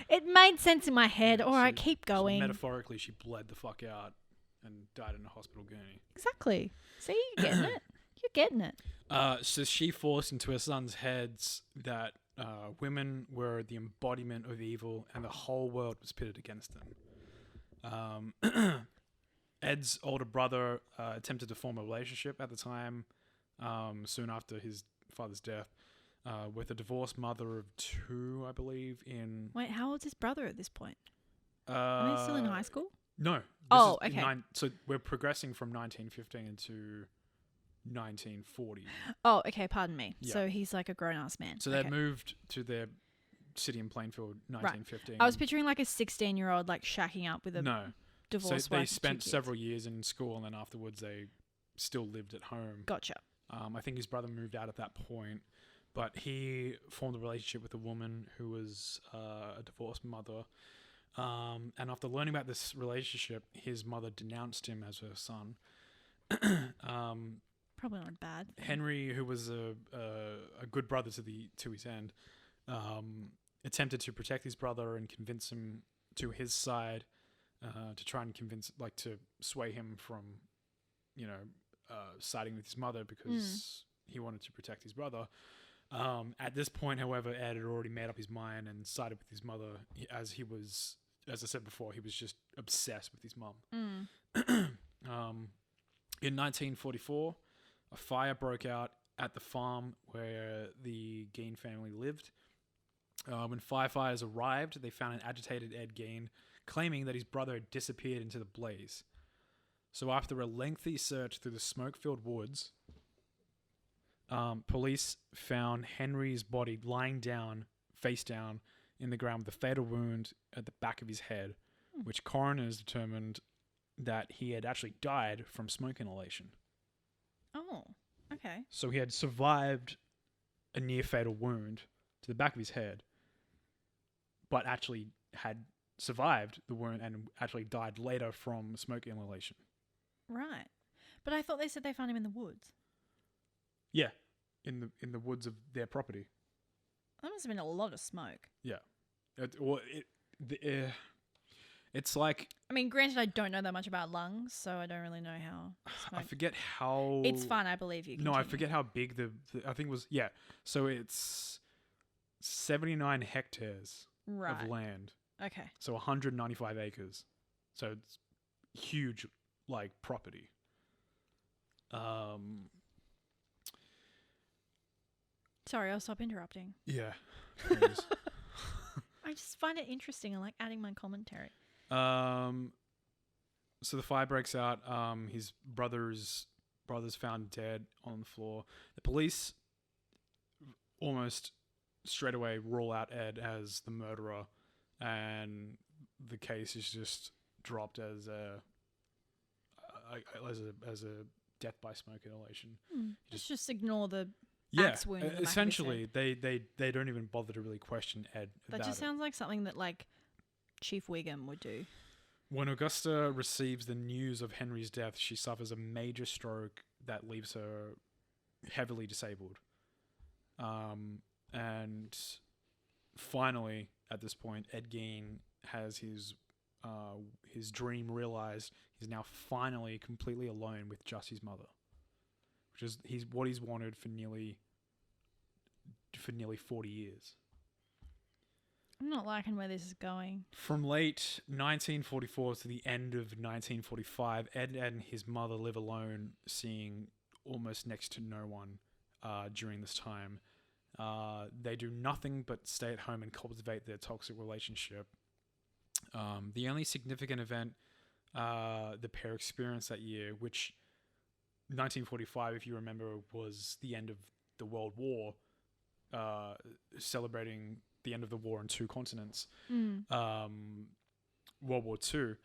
It made sense in my head. All right, keep going. Metaphorically, she bled the fuck out and died in a hospital gurney. Exactly. See, you're getting it. You're getting it. So she forced into her son's heads that women were the embodiment of evil and the whole world was pitted against them. Ed's older brother attempted to form a relationship at the time, soon after his father's death, with a divorced mother of 2, I believe. Wait, how old's his brother at this point? Are they still in high school? No. Okay. So we're progressing from 1915 into 1940. Oh, okay. Pardon me. Yeah. So he's like a grown-ass man. So they moved to their city in Plainfield, 1915. Right. I was picturing like a 16-year-old like shacking up with a divorced wife. So they spent several years in school and then afterwards they still lived at home. Gotcha. I think his brother moved out at that point, but he formed a relationship with a woman who was a divorced mother. And after learning about this relationship, his mother denounced him as her son. Probably not bad. Henry, who was a good brother to his end, attempted to protect his brother and convince him to his side, to try and to sway him from siding with his mother because he wanted to protect his brother. At this point, however, Ed had already made up his mind and sided with his mother as I said before, he was just obsessed with his mum. In 1944, a fire broke out at the farm where the Gein family lived. When firefighters arrived, they found an agitated Ed Gein claiming that his brother had disappeared into the blaze. So after a lengthy search through the smoke-filled woods, police found Henry's body lying down, face down, in the ground with a fatal wound at the back of his head, which coroners determined that he had actually died from smoke inhalation. Oh, okay. So he had survived a near-fatal wound to the back of his head, but actually had survived the wound and actually died later from smoke inhalation. Right. But I thought they said they found him in the woods. Yeah, in the woods of their property. That must have been a lot of smoke. Yeah. It's like... I mean, granted, I don't know that much about lungs, so I don't really know how smoke... I forget how... It's fine, I believe you. No, I forget how big the I think was... Yeah. So it's 79 hectares of land. Okay. So 195 acres. So it's huge, like, property. Sorry, I'll stop interrupting. Yeah. I just find it interesting. I like adding my commentary. So the fire breaks out. His brother's found dead on the floor. The police almost straight away rule out Ed as the murderer, and the case is just dropped as a death by smoke inhalation. Just ignore the axe wound. Essentially, they don't even bother to really question Ed. That just sounds like something that like Chief Wiggum would do. When Augusta receives the news of Henry's death, she suffers a major stroke that leaves her heavily disabled. And finally, at this point, Ed Gein has his dream realized. He's now finally completely alone with just his mother, which is what he's wanted for nearly 40 years. I'm not liking where this is going. From late 1944 to the end of 1945, Ed and his mother live alone, seeing almost next to no one during this time. They do nothing but stay at home and cultivate their toxic relationship. The only significant event the pair experienced that year, which 1945, if you remember, was the end of the World War, celebrating the end of the war on two continents. World War II.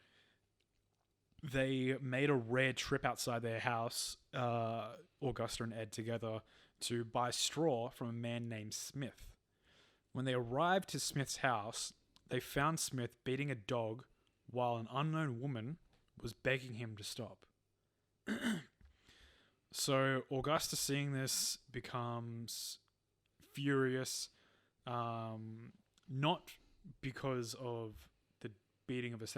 They made a rare trip outside their house, Augusta and Ed together, to buy straw from a man named Smith. When they arrived to Smith's house, they found Smith beating a dog while an unknown woman was begging him to stop. So Augusta, seeing this, becomes furious, not because of the beating of a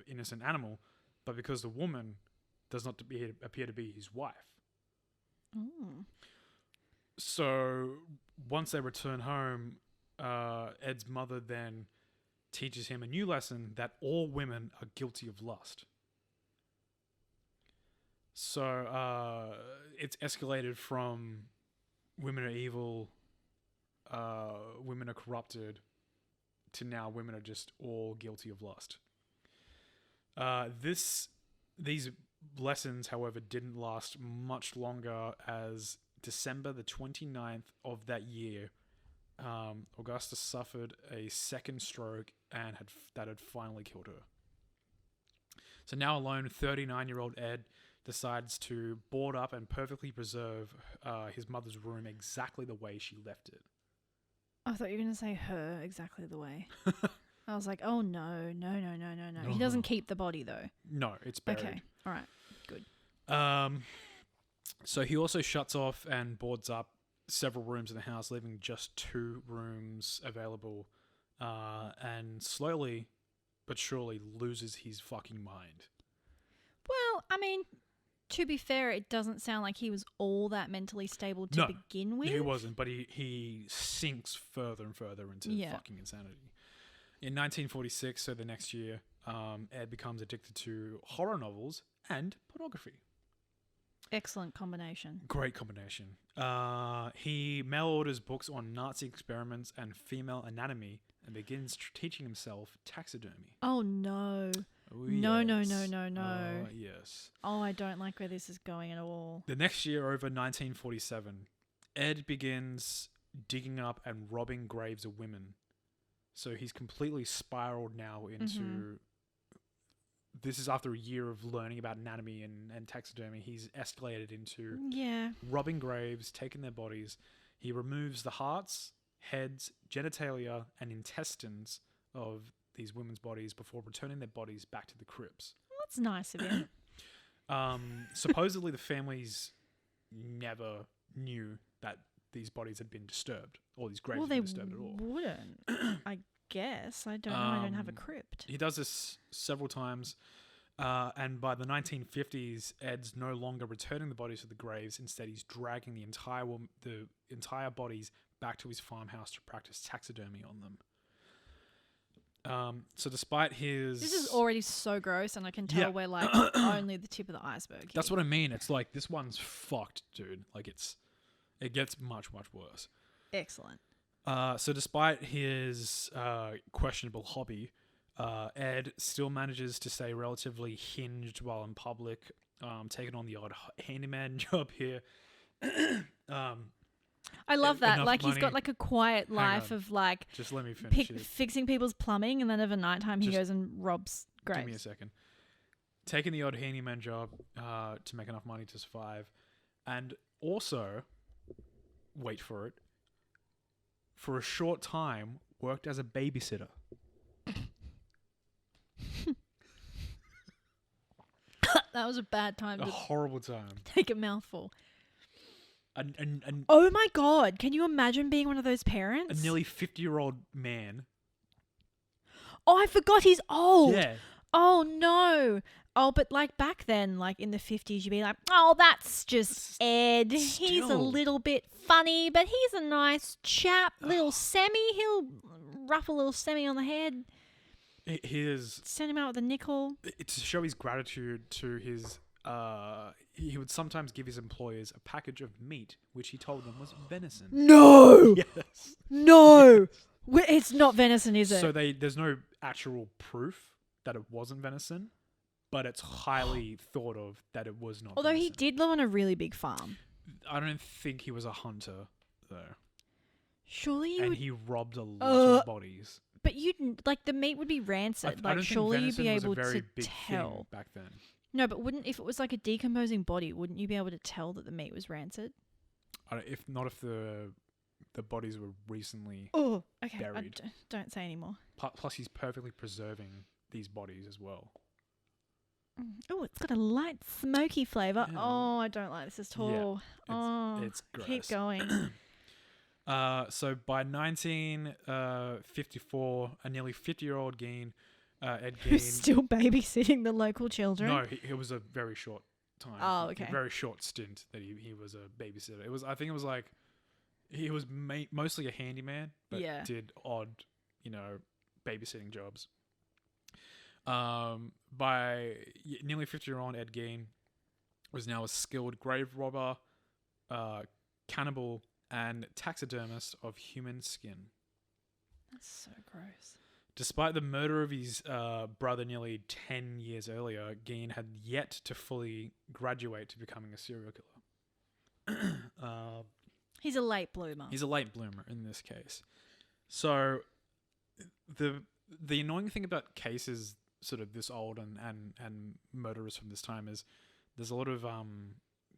innocent animal, but because the woman does not appear to be his wife. So once they return home, Ed's mother then teaches him a new lesson that all women are guilty of lust. So it's escalated from women are evil, women are corrupted, to now women are just all guilty of lust. These lessons, however, didn't last much longer, as December the 29th of that year, Augusta suffered a second stroke and that had finally killed her. So now alone, 39-year-old Ed decides to board up and perfectly preserve his mother's room exactly the way she left it. I thought you were going to say her exactly the way. I was like, oh no. He doesn't keep the body though. No, it's buried. Okay, all right, good. So he also shuts off and boards up several rooms in the house, leaving just 2 rooms available, and slowly but surely loses his fucking mind. Well, I mean, to be fair, it doesn't sound like he was all that mentally stable to No, begin with. He wasn't, but he sinks further and further into fucking insanity. In 1946, so the next year, Ed becomes addicted to horror novels and pornography. Excellent combination. Great combination. He mail orders books on Nazi experiments and female anatomy and begins teaching himself taxidermy. Oh, no. Oh, No, yes. no. Yes. Oh, I don't like where this is going at all. The next year, over 1947, Ed begins digging up and robbing graves of women. So he's completely spiraled now into... This is after a year of learning about anatomy and taxidermy. He's escalated into robbing graves, taking their bodies. He removes the hearts, heads, genitalia, and intestines of these women's bodies before returning their bodies back to the crypts. That's nice of him. Supposedly, the families never knew that these bodies had been disturbed, or these graves had been disturbed at all. Wouldn't. I guess. I don't know. I don't have a crypt. He does this several times, and by the 1950s, Ed's no longer returning the bodies to the graves. Instead, he's dragging the entire bodies back to his farmhouse to practice taxidermy on them. So despite his... This is already so gross, and I can tell we're like only the tip of the iceberg. That's what I mean. It's like, this one's fucked, dude. Like, it gets much, much worse. Excellent. So despite his questionable hobby, Ed still manages to stay relatively hinged while in public, taking on the odd handyman job here. I love that. Enough Like, money. he's got like a quiet life of like just let me finish it. fixing people's plumbing, and then over nighttime he goes and robs graves. Give me a second. Taking the odd handyman job to make enough money to survive, and also, wait for it, for a short time worked as a babysitter. That was a bad time A to horrible time. take a mouthful. And Oh my god, can you imagine being one of those a parents? nearly 50-year-old man. Oh, I forgot he's old. Yeah. Oh no. Oh, but like back then, like in the 50s, you'd be like, oh, that's just Ed. He's a Still. little bit funny, but he's a nice chap. Little Semi, he'll ruffle little Semi on the head. Send him out with a nickel. To show his gratitude to his... he would sometimes give his employers a package of meat, which he told them was venison. No! Yes. No! It's not venison, is it? So there's no actual proof that it wasn't venison, but it's highly thought of that it was not Although venison. he did live on a really big farm. I don't think he was a hunter, though. Surely you And would... he robbed a lot of bodies. But you'd... Like, the meat would be rancid. I Like, don't surely think you'd be venison able was a very to big tell. thing back then. No, but if it was like a decomposing body, wouldn't you be able to tell that the meat was rancid? If the bodies were recently Oh, okay. buried. Don't say anymore. Plus, he's perfectly preserving these bodies as well. Oh, it's got a light smoky flavour. Yeah. Oh, I don't like this at all. It's gross. Keep going. So by 1954, a nearly 50-year-old Gein, Ed Gein... Who's still babysitting the local children? No, it was a very short time. Oh, okay. A very short stint that he was a babysitter. I think it was like... He was mostly a handyman, but did odd, babysitting jobs. By nearly 50-year-old Ed Gein was now a skilled grave robber, cannibal, and taxidermist of human skin. That's so gross. Despite the murder of his brother nearly 10 years earlier, Gein had yet to fully graduate to becoming a serial killer. He's a late bloomer. He's a late bloomer in this case. So the annoying thing about cases sort of this old and murderers from this time is there's a lot of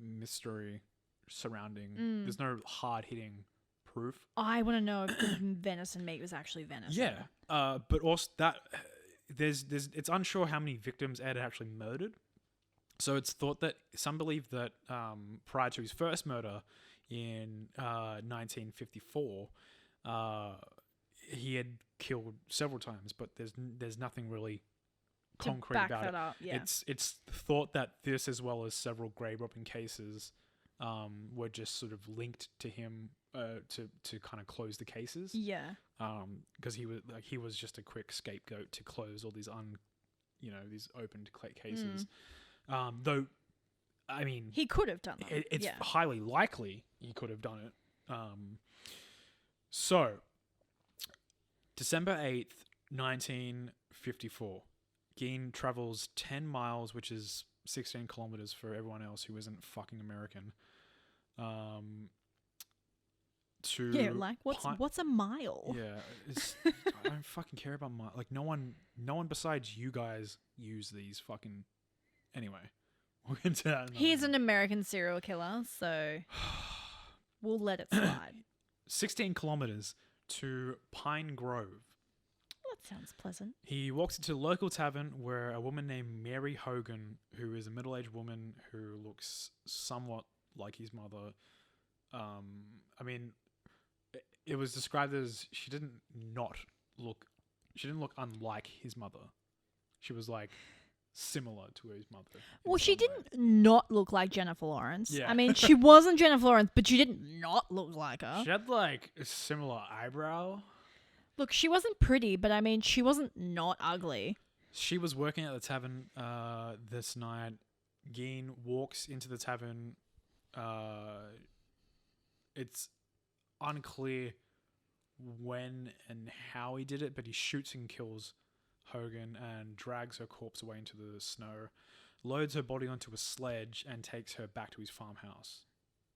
mystery surrounding. There's no hard-hitting proof. I want to know if the venison meat was actually venison. Yeah, but also that it's unsure how many victims Ed actually murdered. So it's thought that some believe that prior to his first murder in 1954, he had killed several times, but there's nothing really concrete back about that it. up, yeah. It's thought that this, as well as several grave robbing cases, were just sort of linked to him to kind of close the cases. Yeah. Because he was just a quick scapegoat to close all these these opened cases. Though, I mean, He could have done that. it's highly likely he could have done it. So, December 8th, 1954, Gein travels 10 miles, which is 16 kilometers for everyone else who isn't fucking American. What's a mile? Yeah, I don't fucking care about like no one besides you guys use these fucking. Anyway, we'll get to that. He's an American serial killer, so we'll let it slide. 16 kilometers to Pine Grove. That sounds pleasant. He walks into a local tavern where a woman named Mary Hogan, who is a middle-aged woman who looks somewhat like his mother. I mean, it was described as she didn't look unlike his mother. She was like similar to his mother. Well, she didn't not look like Jennifer Lawrence. Yeah. I mean, she wasn't Jennifer Lawrence, but she didn't not look like her. She had like a similar eyebrow. Look, she wasn't pretty, but I mean, she wasn't not ugly. She was working at the tavern this night. Gein walks into the tavern. It's unclear when and how he did it, but he shoots and kills Hogan and drags her corpse away into the snow, loads her body onto a sledge, and takes her back to his farmhouse.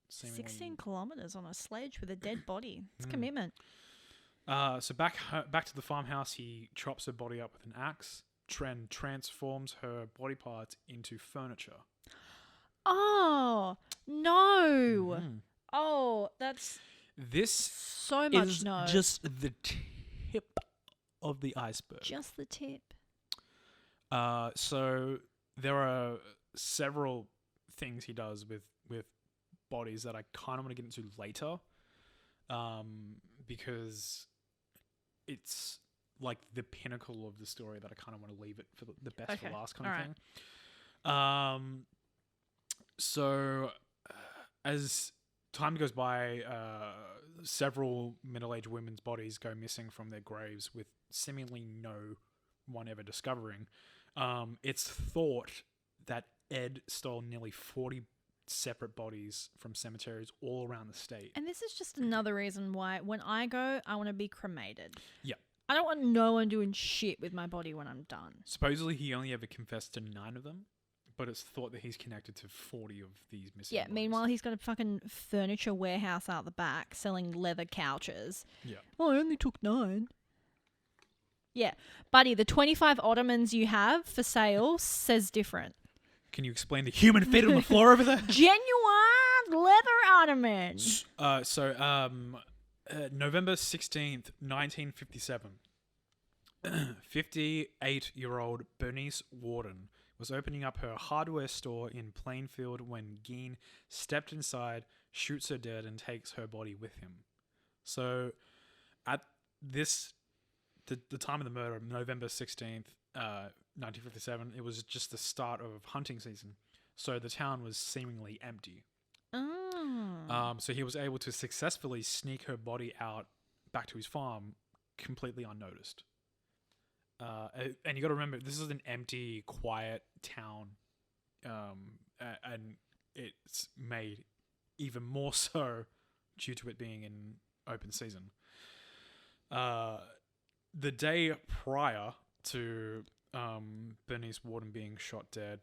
16 kilometers on a sledge with a dead body. It's commitment. So back to the farmhouse, he chops her body up with an axe and transforms her body parts into furniture. Oh, no. Oh, that's this so much is no. just the tip of the iceberg. Just the tip. So there are several things he does with bodies that I kind of want to get into later, because it's like the pinnacle of the story that I kind of want to leave it for the best for last kind of thing. So as time goes by, several middle-aged women's bodies go missing from their graves with seemingly no one ever discovering. It's thought that Ed stole nearly 40 separate bodies from cemeteries all around the state. And this is just another reason why when I go, I want to be cremated. Yeah. I don't want no one doing shit with my body when I'm done. Supposedly he only ever confessed to 9 of them, but it's thought that he's connected to 40 of these missing bodies. Meanwhile, he's got a fucking furniture warehouse out the back selling leather couches. Yeah. Well, I only took 9. Yeah. Buddy, the 25 Ottomans you have for sale says different. Can you explain the human feet on the floor over there? Genuine leather Ottoman. November 16th, 1957. 58-year-old Bernice Warden was opening up her hardware store in Plainfield when Gein stepped inside, shoots her dead, and takes her body with him. So, at the time of the murder, November 16th, 1957, it was just the start of hunting season. So the town was seemingly empty. Oh. So he was able to successfully sneak her body out back to his farm completely unnoticed. And you got to remember, this is an empty, quiet town, and it's made even more so due to it being in open season. The day prior to Bernice Warden being shot dead,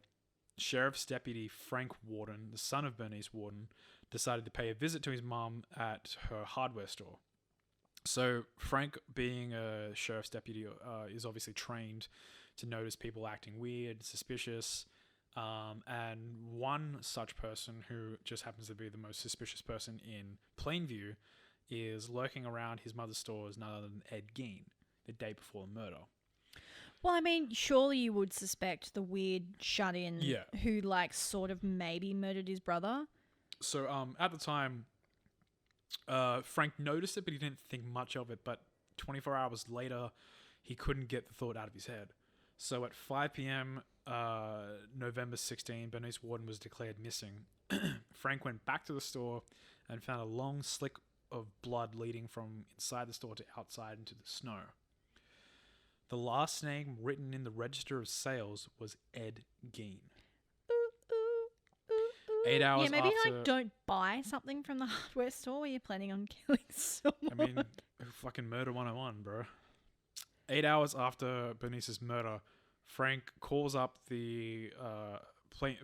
Sheriff's Deputy Frank Warden, the son of Bernice Warden, decided to pay a visit to his mum at her hardware store. So Frank, being a sheriff's deputy, is obviously trained to notice people acting weird, suspicious, and one such person who just happens to be the most suspicious person in Plainview is lurking around his mother's store is none other than Ed Gein, the day before the murder. Well, I mean, surely you would suspect the weird shut-in who, like, sort of maybe murdered his brother. So, at the time, Frank noticed it, but he didn't think much of it. But 24 hours later, he couldn't get the thought out of his head. So at 5 p.m. November 16, Bernice Warden was declared missing. Frank went back to the store and found a long slick of blood leading from inside the store to outside into the snow. The last name written in the register of sales was Ed Gein. 8 hours yeah, maybe after... like don't buy something from the hardware store where you're planning on killing someone. I mean, fucking murder 101, bro. 8 hours after Bernice's murder, Frank calls up the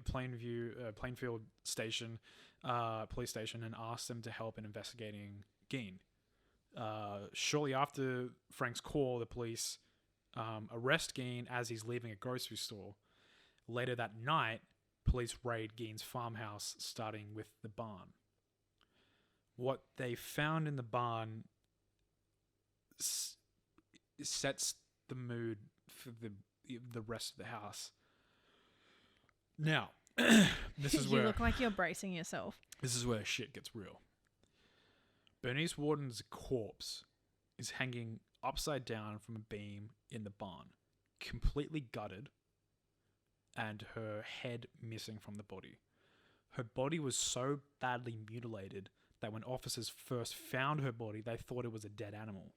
Plainfield station, police station, and asks them to help in investigating Gein. Shortly after Frank's call, the police arrest Gein as he's leaving a grocery store. Later that night, police raid Gein's farmhouse, starting with the barn. What they found in the barn sets the mood for the rest of the house. Now, this is you where look like you're bracing yourself. This is where shit gets real. Bernice Warden's corpse is hanging upside down from a beam in the barn, completely gutted, and her head missing from the body. Her body was so badly mutilated that when officers first found her body, they thought it was a dead animal.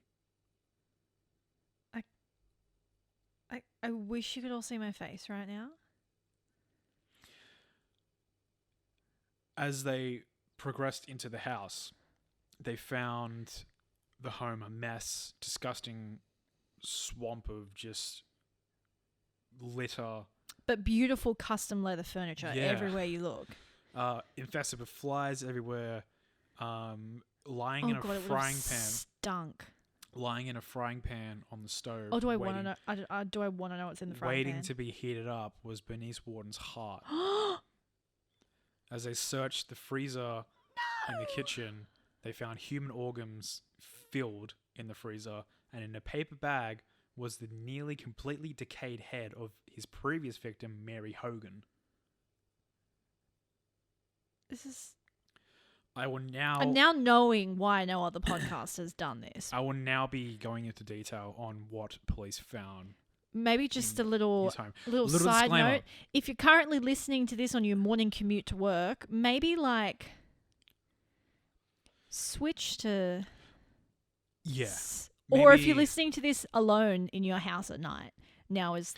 I wish you could all see my face right now. As they progressed into the house, they found the home a mess, disgusting swamp of just litter. But beautiful custom leather furniture everywhere you look. Infested with flies everywhere. Lying in a frying pan. Stunk. Lying in a frying pan on the stove. Oh, do I want to know? Do I want to know what's in the frying pan? Waiting to be heated up was Bernice Warden's heart. As they searched the freezer in the kitchen, they found human organs filled in the freezer, and in a paper bag was the nearly completely decayed head of his previous victim, Mary Hogan. I'm now knowing why no other podcast has done this. I will now be going into detail on what police found. Maybe just a little side disclaimer. note. If you're currently listening to this on your morning commute to work, maybe like switch to... Yeah. Or if you're listening to this alone in your house at night, now is...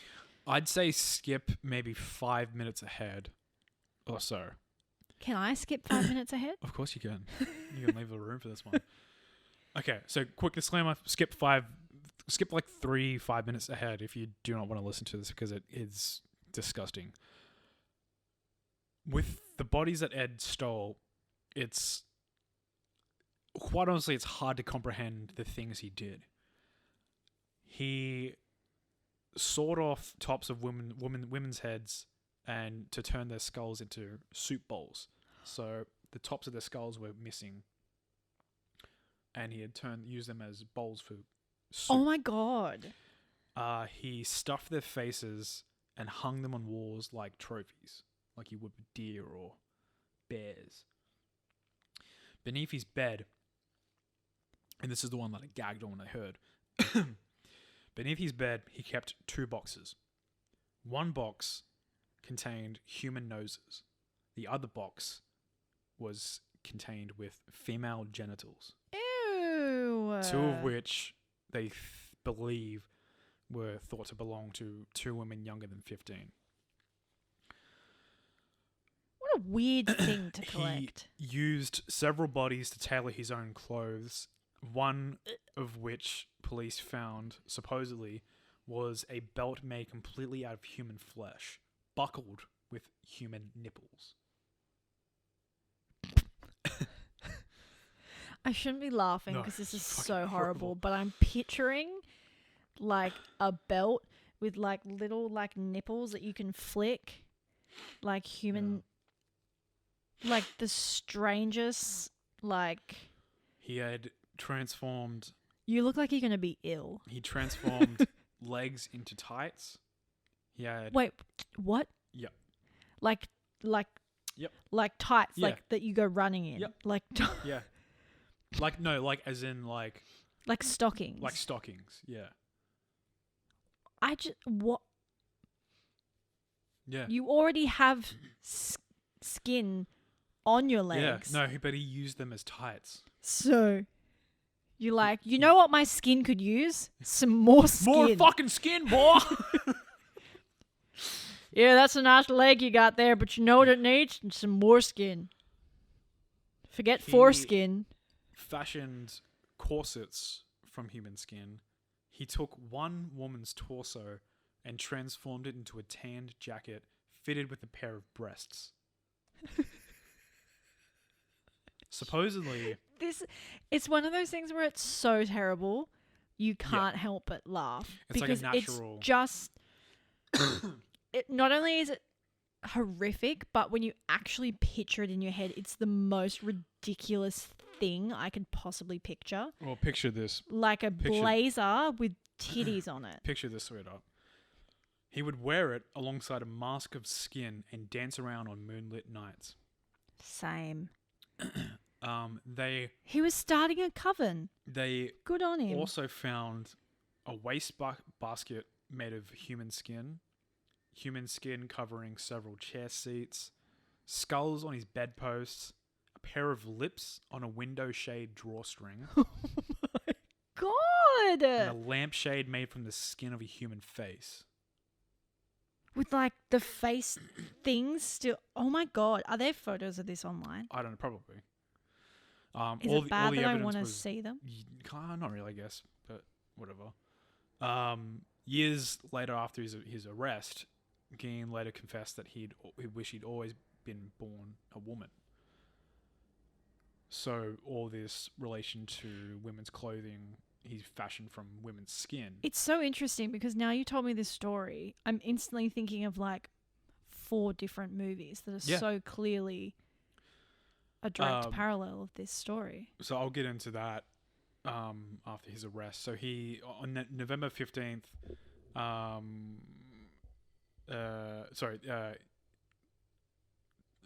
I'd say skip maybe 5 minutes ahead or so. Can I skip 5 minutes ahead? Of course you can. You can leave the room for this one. Okay, so quick disclaimer, skip like 5 minutes ahead if you do not want to listen to this because it is disgusting. With the bodies that Ed stole, it's quite honestly, it's hard to comprehend the things he did. He sawed off tops of women's heads and to turn their skulls into soup bowls. So the tops of their skulls were missing, and he had used them as bowls for soup. Oh my god! He stuffed their faces and hung them on walls like trophies, like you would with deer or bears. Beneath his bed, and this is the one that I gagged on when I heard. Beneath his bed, he kept 2 boxes. One box contained human noses. The other box was contained with female genitals. Ew. 2 of which they believe were thought to belong to 2 women younger than 15. What a weird thing to collect. He used several bodies to tailor his own clothes, one of which police found, supposedly, was a belt made completely out of human flesh, buckled with human nipples. I shouldn't be laughing because this is so horrible, but I'm picturing like a belt with like little like nipples that you can flick, like human, like the strangest, like... He had transformed... You look like you're going to be ill. He transformed legs into tights. He had... Wait, what? Yep. Like Yep. Like tights, Yeah. like that you go running in. Yep. Like Yeah. Like, no, like as in like... Like stockings. Like stockings, yeah. What? Yeah. You already have skin on your legs. Yeah. No, but he used them as tights. So you're like, you know what my skin could use? Some more skin. More fucking skin, boy. Yeah, that's a nice leg you got there, but you know what it needs? Some more skin. Forget foreskin. Fashioned corsets from human skin. He took one woman's torso and transformed it into a tanned jacket fitted with a pair of breasts. Supposedly, It's one of those things where it's so terrible you can't help but laugh. It's like a natural... It's just... not only is it horrific, but when you actually picture it in your head, it's the most ridiculous thing I could possibly picture. Well, picture this. Like a blazer with titties on it. Picture this straight up. He would wear it alongside a mask of skin and dance around on moonlit nights. Same. He was starting a coven. They good on him. Also found a waste basket made of human skin covering several chair seats, skulls on his bedposts, a pair of lips on a window shade drawstring. Oh my god! And a lampshade made from the skin of a human face. With like the face things still. Oh my god! Are there photos of this online? I don't know. Probably. Is it bad that I want to see them? Not really, I guess, but whatever. Years later, after his arrest, Gein later confessed that he wished he'd always been born a woman. So all this relation to women's clothing, he's fashioned from women's skin. It's so interesting because now you told me this story, I'm instantly thinking of like 4 different movies that are so clearly a direct parallel of this story. So I'll get into that after his arrest. So he, on November 15th, I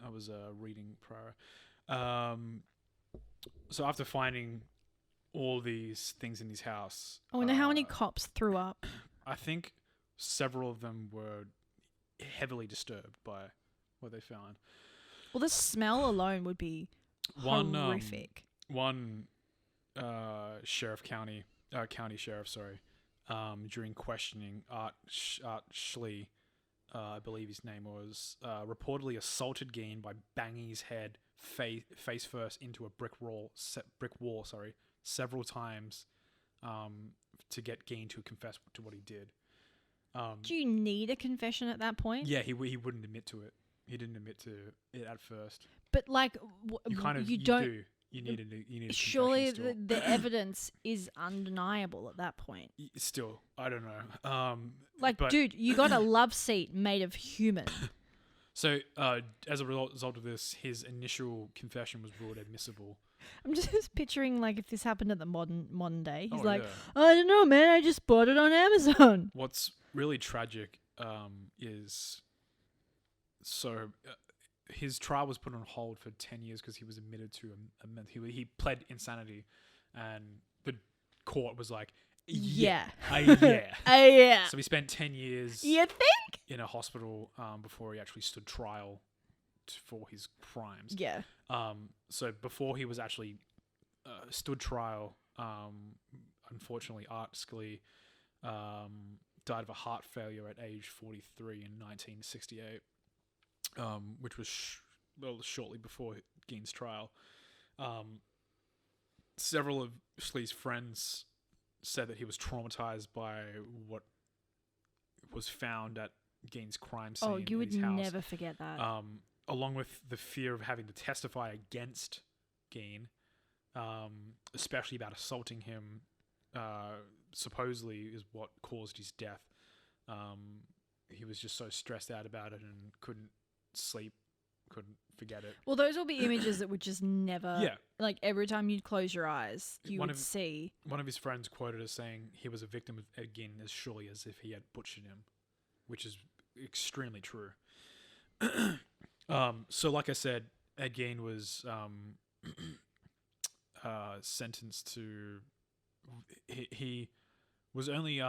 was reading prior. So after finding all these things in his house... I wonder how many cops threw up. I think several of them were heavily disturbed by what they found. Well, the smell alone would be horrific. One county sheriff, during questioning, Art Schlee, I believe his name was, reportedly assaulted Gein by banging his head face first into a brick wall several times to get Gein to confess to what he did. Do you need a confession at that point? Yeah, he wouldn't admit to it. He didn't admit to it at first. But like, you don't. You need a surely the evidence is undeniable at that point. Still, I don't know. Dude, you got a love seat made of human. So, as a result of this, his initial confession was ruled admissible. I'm just picturing like if this happened at the modern day. He's I don't know, man. I just bought it on Amazon. What's really tragic is his trial was put on hold for 10 years because he was admitted to he pled insanity, and the court was like, yeah. So he spent 10 years. You think? In a hospital before he actually stood trial for his crimes. Yeah. So before he was actually stood trial, unfortunately, Art Schlee died of a heart failure at age 43 in 1968, which was shortly before Gein's trial. Several of Schlee's friends said that he was traumatized by what was found at Gein's crime scene. Oh, you would never forget that. Along with the fear of having to testify against Gein, especially about assaulting him, supposedly is what caused his death. He was just so stressed out about it and couldn't sleep, couldn't forget it. Well, those will be images that would just never... Yeah. Like, every time you'd close your eyes, you would see... One of his friends quoted as saying he was a victim of Ed Gein as surely as if he had butchered him, which is extremely true. So, like I said, Ed Gein was sentenced to... He was only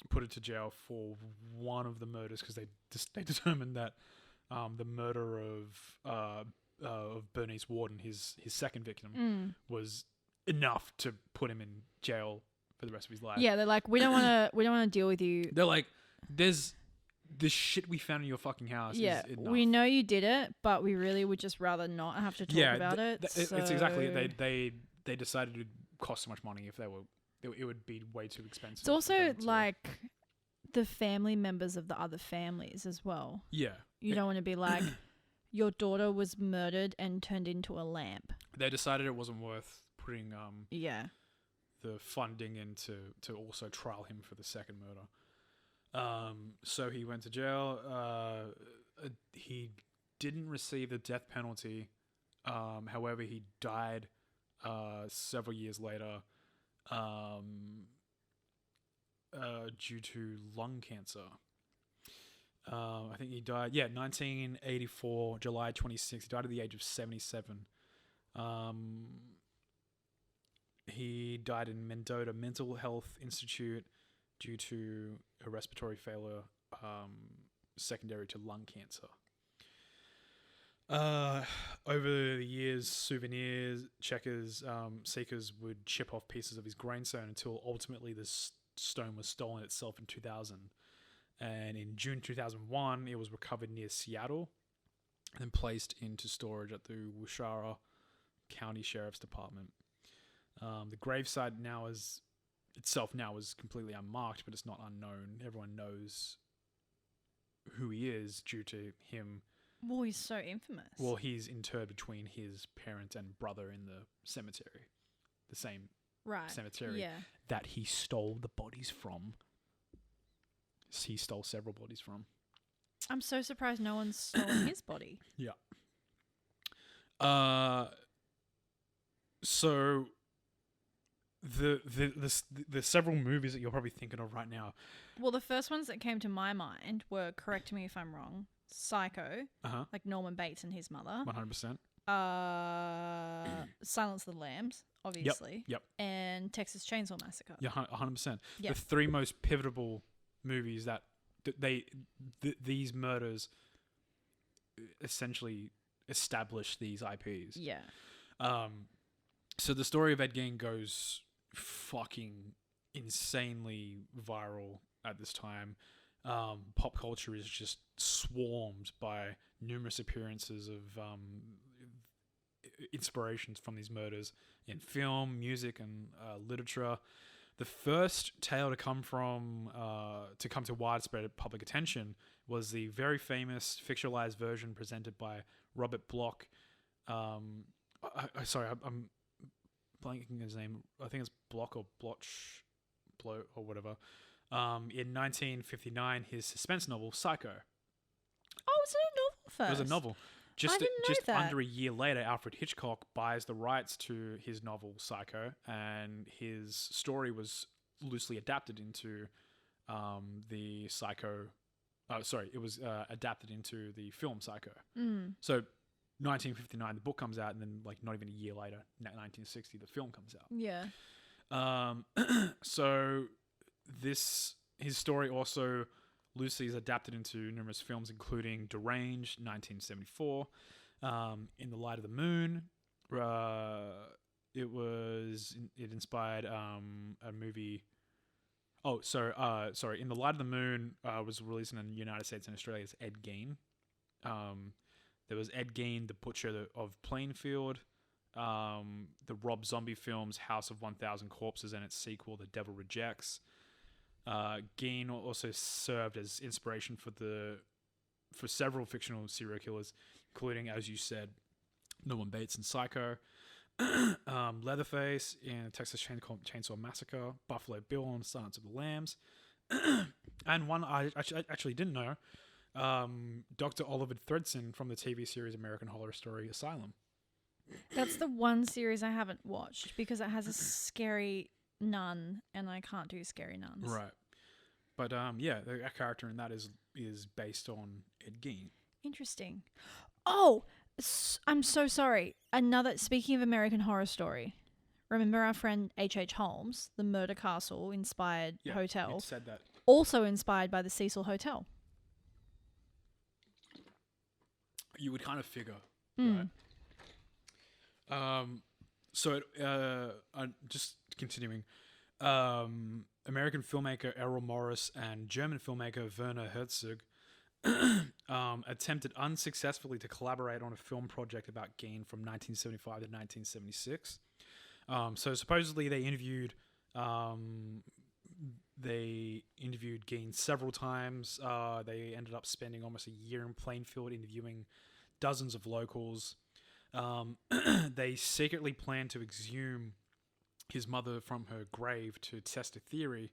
put it to jail for one of the murders because they determined that the murder of Bernice Warden, his second victim, was enough to put him in jail for the rest of his life. Yeah, they're like, we don't want to deal with you. They're like, there's this shit we found in your fucking house. Yeah, is enough. we know you did it, but we really would just rather not have to talk about it. It's exactly it. They decided it would cost so much money if it would be way too expensive. It's also like the family members of the other families as well. Yeah. You don't want to be like, your daughter was murdered and turned into a lamp. They decided it wasn't worth putting the funding in to also trial him for the second murder. So he went to jail. He didn't receive the death penalty. However, he died several years later due to lung cancer. I think he died, 1984, July 26th. He died at the age of 77. He died in Mendota Mental Health Institute due to a respiratory failure secondary to lung cancer. Over the years, souvenirs, seekers would chip off pieces of his grindstone until ultimately the stone was stolen itself in 2000. And in June 2001, it was recovered near Seattle and placed into storage at the Waushara County Sheriff's Department. The gravesite now is completely unmarked, but it's not unknown. Everyone knows who he is due to him. Well, he's so infamous. Well, he's interred between his parent and brother in the cemetery. The same cemetery that he stole the bodies from. He stole several bodies from. I'm so surprised no one's stolen his body. Yeah. So the several movies that you're probably thinking of right now. Well, the first ones that came to my mind were, correct me if I'm wrong, Psycho, like Norman Bates and his mother. 100%. Silence of the Lambs, obviously. Yep. And Texas Chainsaw Massacre. Yeah, 100%. Yep. The three most pivotal movies that these murders essentially establish these IPs. Yeah. So the story of Ed Gein goes fucking insanely viral at this time. Pop culture is just swarmed by numerous appearances of inspirations from these murders in film, music, and literature. The first tale to come to widespread public attention was the very famous fictionalized version presented by Robert Bloch. I'm blanking his name. I think it's Bloch or Bloch or whatever. In 1959, his suspense novel Psycho. Oh, was it a novel first? It was a novel. I didn't know that. Under a year later, Alfred Hitchcock buys the rights to his novel Psycho, and his story was loosely adapted into the Psycho. It was adapted into the film Psycho. So, 1959, the book comes out, and then not even a year later, 1960, the film comes out. Yeah. So his story also loosely is adapted into numerous films, including Deranged, 1974, In the Light of the Moon. It inspired a movie. In the Light of the Moon was released in the United States and Australia as Ed Gein. There was Ed Gein, the Butcher of Plainfield. The Rob Zombie films House of 1,000 Corpses and its sequel, The Devil Rejects. Gein also served as inspiration for several fictional serial killers, including, as you said, Norman Bates in Psycho, Leatherface in Texas Chainsaw Massacre, Buffalo Bill in Silence of the Lambs, and one I actually didn't know, Dr. Oliver Thredson from the TV series American Horror Story Asylum. That's the one series I haven't watched because it has a scary nun, and I can't do scary nuns. Right. But the character in that is based on Ed Gein. Interesting. Oh, I'm so sorry. Speaking of American Horror Story, remember our friend H.H. Holmes, the Murder Castle inspired hotel? You said that Also inspired by the Cecil Hotel. You would kind of figure, Mm. right? I'm just continuing. American filmmaker Errol Morris and German filmmaker Werner Herzog attempted unsuccessfully to collaborate on a film project about Gein from 1975 to 1976. So supposedly they interviewed Gein several times. They ended up spending almost a year in Plainfield interviewing dozens of locals. They secretly planned to exhume his mother from her grave to test a theory,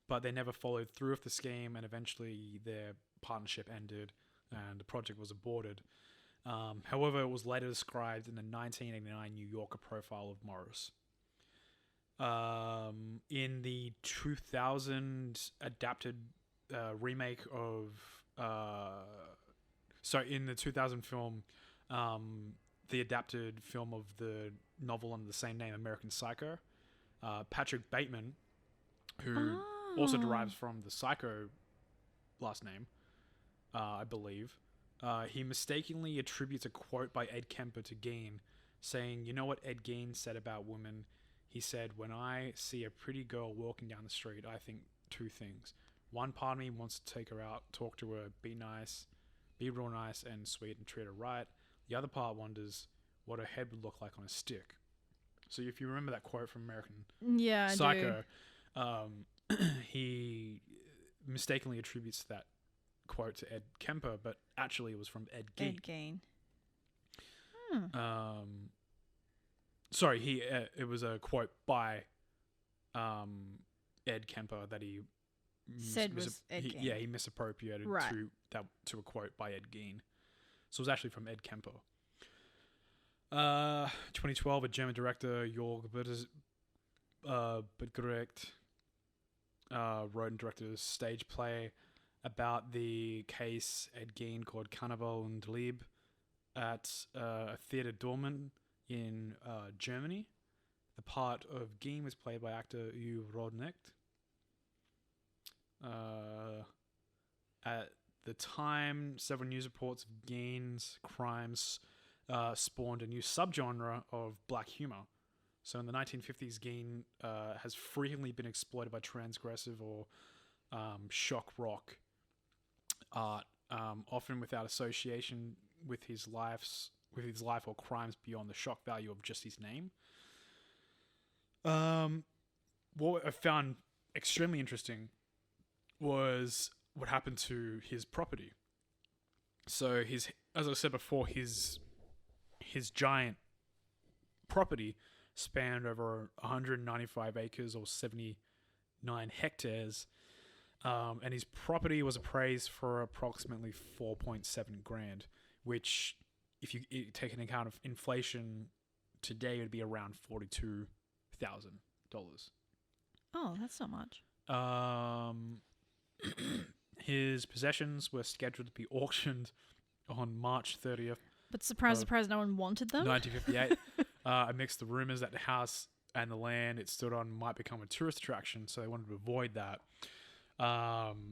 but they never followed through with the scheme, and eventually their partnership ended and the project was aborted. However, it was later described in the 1989 New Yorker profile of Morris. In the 2000 adapted remake of... in the 2000 film, the adapted film of the novel under the same name, American Psycho, Patrick Bateman, who also derives from the Psycho last name, I believe, he mistakenly attributes a quote by Ed Kemper to Gein, saying, "You know what Ed Gein said about women? He said, when I see a pretty girl walking down the street, I think two things. One part of me wants to take her out, talk to her, be nice, be real nice and sweet and treat her right. The other part wonders what her head would look like on a stick." So if you remember that quote from American Psycho, he mistakenly attributes that quote to Ed Kemper, but actually it was from Ed Gein. Ed Gein. It was a quote by Ed Kemper that he said was Ed Gein. He misappropriated to a quote by Ed Gein. So it was actually from Ed Kemper. 2012, a German director, Jörg Bedrecht, wrote and directed a stage play about the case Ed Gein called Karneval und Liebe at a Theater Dortmund in Germany. The part of Gein was played by actor Uwe Rodnecht. At the time, several news reports of Gein's crimes spawned a new subgenre of black humor. So in the 1950s, Gein has frequently been exploited by transgressive or shock rock art, often without association with his life or crimes beyond the shock value of just his name. What I found extremely interesting was what happened to his property. So as I said before, his giant property spanned over 195 acres or 79 hectares, and his property was appraised for approximately $4.7 grand, which, if you take into account of inflation today, would be around $42,000. Oh, that's not much. His possessions were scheduled to be auctioned on March 30th. But surprise, no one wanted them? 1958. Amidst the rumors that the house and the land it stood on might become a tourist attraction, so they wanted to avoid that. However,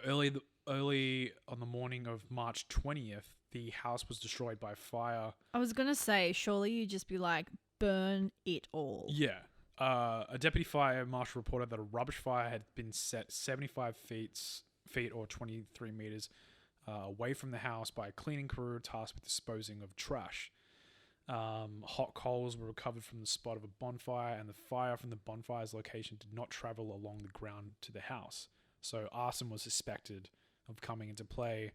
early on the morning of March 20th, the house was destroyed by fire. I was going to say, surely you'd just be like, burn it all. Yeah. A deputy fire marshal reported that a rubbish fire had been set 75 feet or 23 meters away from the house by a cleaning crew tasked with disposing of trash. Hot coals were recovered from the spot of a bonfire, and the fire from the bonfire's location did not travel along the ground to the house. So arson was suspected of coming into play,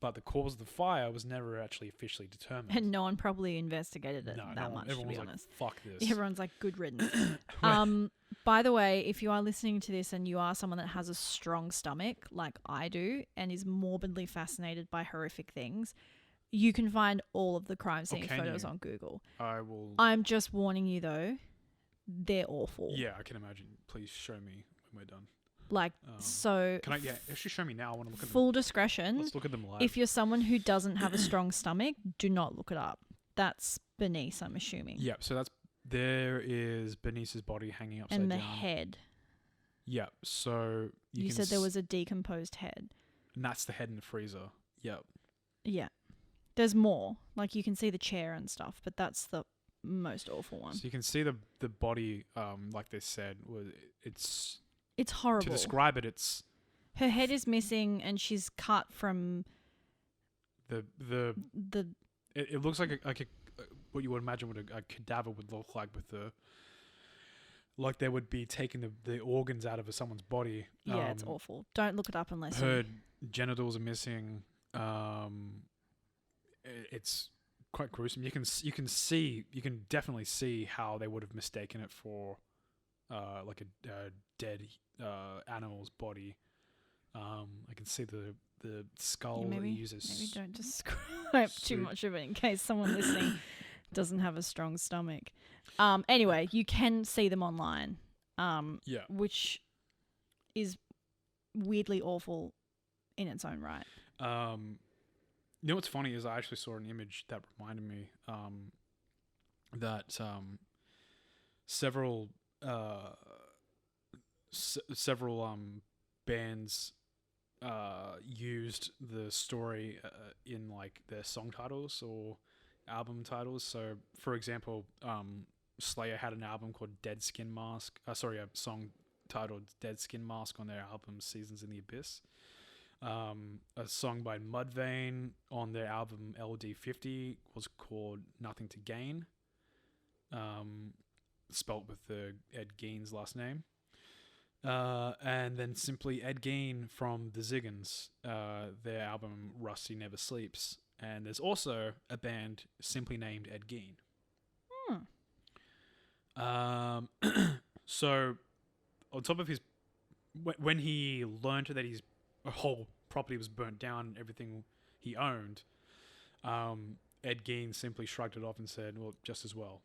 but the cause of the fire was never actually officially determined. And no one probably investigated it that much, to be honest. Fuck this. Everyone's like, good riddance. By the way, if you are listening to this and you are someone that has a strong stomach, like I do, and is morbidly fascinated by horrific things, you can find all of the crime scene photos on Google. I will. I'm just warning you, though, they're awful. Yeah, I can imagine. Please show me when we're done. Like, so... Can I... Yeah, actually show me now. I want to look at them. Full discretion. Let's look at them live. If you're someone who doesn't have a strong stomach, do not look it up. That's Bernice, I'm assuming. Yeah, so there is Bernice's body hanging upside down. And the head. Yeah. So You said there was a decomposed head. and that's the head in the freezer. Yep. Yeah. There's more. Like you can see the chair and stuff, but that's the most awful one. So you can see the body, like they said, it's horrible. to describe it, it's her head is missing, and she's cut from the. It looks like a what you would imagine what a cadaver would look like, with like they would be taking the organs out of someone's body. Yeah, it's awful. Don't look it up unless her genitals are missing. It's quite gruesome. You can definitely see how they would have mistaken it for like a dead animal's body. I can see the skull that he uses. Maybe don't describe too much of it in case someone listening doesn't have a strong stomach. Anyway, you can see them online. Which is weirdly awful in its own right. You know what's funny is I actually saw an image that reminded me that several bands used the story in like their song titles or album titles. So, for example, Slayer had an album called Dead Skin Mask. A song titled Dead Skin Mask on their album Seasons in the Abyss. A song by Mudvayne on their album LD50 was called Nothing to Gain, spelt with the Ed Gein's last name. And then simply Ed Gein from the Ziggins, their album Rusty Never Sleeps. And there's also a band simply named Ed Gein. So on top of his, when he learned that his whole property was burnt down, everything he owned, Ed Gein simply shrugged it off and said, well, just as well.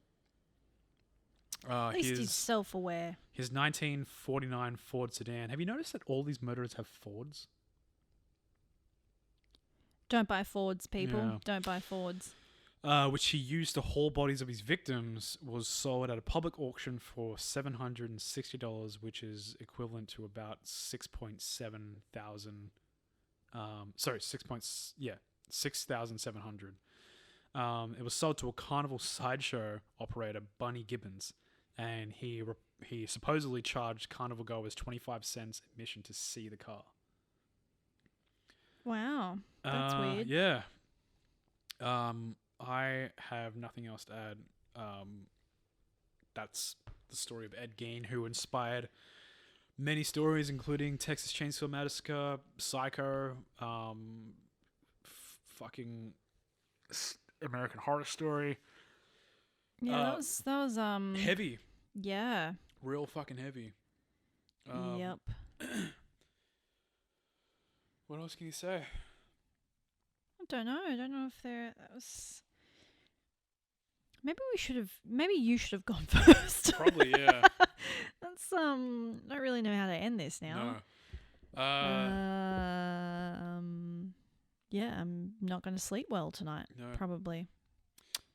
At least he's self-aware. His 1949 Ford sedan. Have you noticed that all these murderers have Fords? Don't buy Fords, people. Yeah. Don't buy Fords. Which he used to haul bodies of his victims, was sold at a public auction for $760, which is equivalent to about 6,700. It was sold to a carnival sideshow operator, Bunny Gibbons, and he supposedly charged carnival goers 25 cents admission to see the car. Wow, that's weird. Yeah. I have nothing else to add. That's the story of Ed Gein, who inspired many stories, including Texas Chainsaw Massacre, Psycho, fucking American Horror Story. Yeah, that was heavy. Yeah. Real fucking heavy. Yep. What else can you say? I don't know if that was. Maybe you should have gone first. Probably, yeah. That's don't really know how to end this now. No. Yeah, I'm not going to sleep well tonight. No. Probably.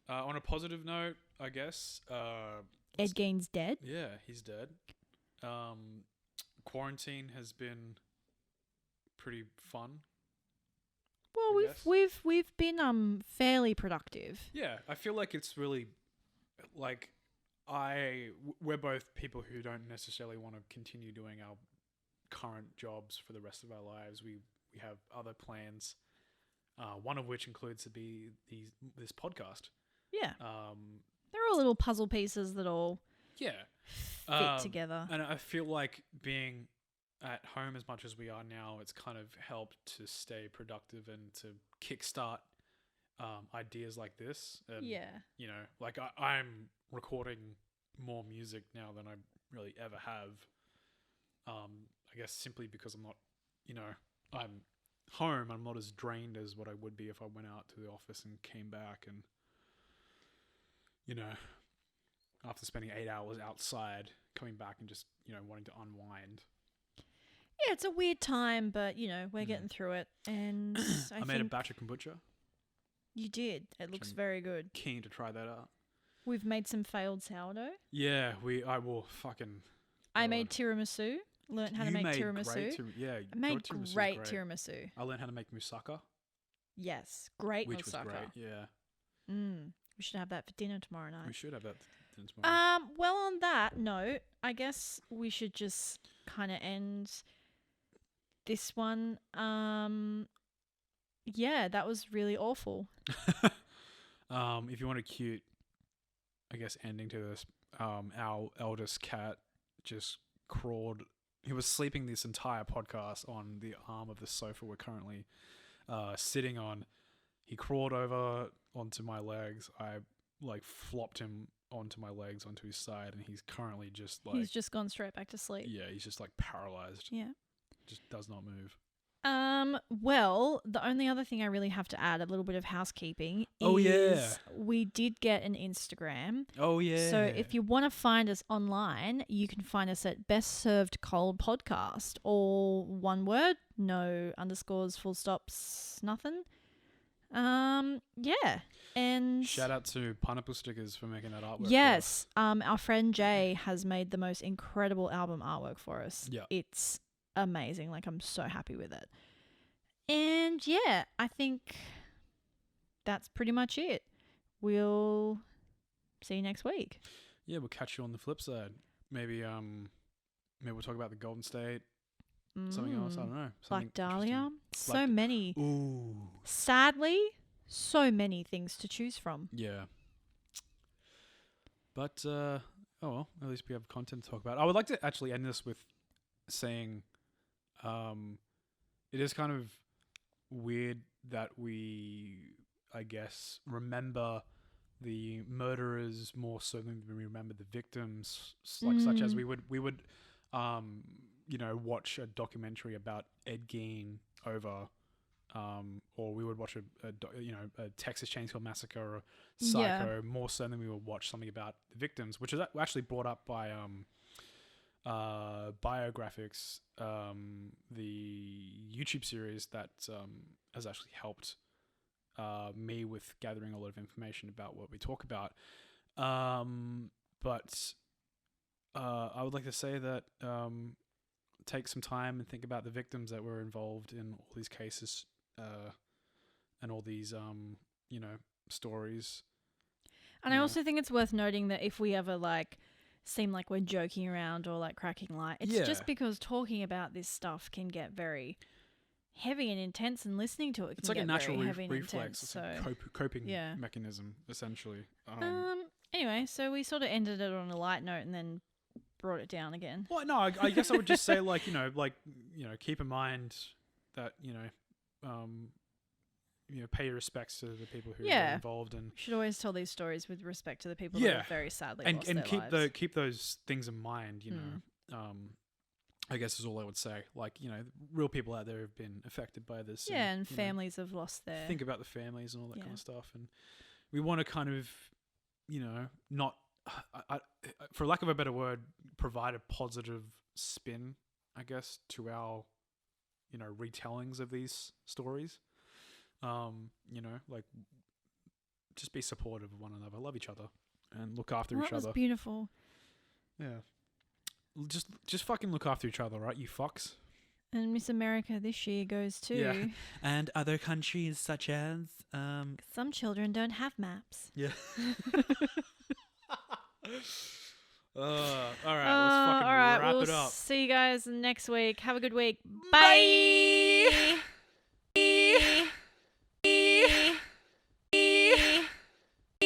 On a positive note, I guess. Ed Gein's dead. Yeah, he's dead. Quarantine has been pretty fun. Well, we've been fairly productive. Yeah, I feel like it's really like we're both people who don't necessarily want to continue doing our current jobs for the rest of our lives. We have other plans, one of which includes to be this podcast. Yeah. They're all little puzzle pieces that all fit together. And I feel like being at home as much as we are now, it's kind of helped to stay productive and to kickstart ideas like this. And, you know, like I'm recording more music now than I really ever have. I guess simply because I'm not, you know, I'm home. I'm not as drained as what I would be if I went out to the office and came back and, you know, after spending 8 hours outside, coming back and just, you know, wanting to unwind. Yeah, it's a weird time, but, you know, we're getting through it. And I made a batch of kombucha. You did. It looks very good. Keen to try that out. We've made some failed sourdough. Yeah, I will fucking... I made tiramisu. Learned how to You make made tiramisu. great I your made tiramisu was great tiramisu. I learned how to make moussaka, Yes, great which moussaka. was great. Yeah, We should have that for dinner tomorrow night. we should have that dinner tomorrow. Well, on that note, I guess we should just kind of end this one. Yeah, that was really awful. If you want a cute, I guess, ending to this, our eldest cat just crawled. He was sleeping this entire podcast on the arm of the sofa we're currently sitting on. He crawled over onto my legs. I flopped him onto my legs onto his side, and he's currently just He's just gone straight back to sleep. yeah, he's just paralyzed. Yeah. Just does not move. Well, the only other thing I really have to add, a little bit of housekeeping, Oh, yeah. is we did get an Instagram. Oh yeah. So if you want to find us online, you can find us at Best Served Cold Podcast, all one word, no underscores, full stops, nothing. Yeah. And shout out to Pineapple Stickers for making that artwork. yes, our friend Jay has made the most incredible album artwork for us. Yeah. It's amazing. Like, I'm so happy with it. And yeah, I think that's pretty much it. We'll see you next week. Yeah, we'll catch you on the flip side. Maybe we'll talk about the Golden State. Something else. I don't know. Black Dahlia. So Black- many. Ooh. Sadly, so many things to choose from. Yeah. But oh well, at least we have content to talk about. I would like to actually end this with saying, it is kind of weird that we, I guess, remember the murderers more so than we remember the victims. Such as we would watch a documentary about Ed Gein over, or we would watch a Texas Chainsaw Massacre or Psycho more so than we would watch something about the victims, which is actually brought up by Biographics, the YouTube series that has actually helped me with gathering a lot of information about what we talk about. But I would like to say that take some time and think about the victims that were involved in all these cases and all these stories. And I also think it's worth noting that if we ever seem like we're joking around or cracking light, it's just because talking about this stuff can get very heavy and intense, and listening to it can get a natural very heavy and reflex. intense. It's So a coping mechanism, essentially. anyway, so we sort of ended it on a light note and then brought it down again. Well, no, I guess I would just say keep in mind that pay your respects to the people who are involved, and you should always tell these stories with respect to the people that have very sadly lost and their lives. keep those things in mind. I guess is all I would say. Real people out there have been affected by this. Yeah, and families have lost their. Think about the families and all that kind of stuff, and we want to kind of, not, for lack of a better word, provide a positive spin, I guess, to our, retellings of these stories. Just be supportive of one another, love each other, and look after each other. That was beautiful. Yeah. Just fucking look after each other, right, you fucks? And Miss America this year goes to... Yeah. And other countries such as... Some children don't have maps. Yeah. All right, let's fucking wrap it up. See you guys next week. Have a good week. Bye.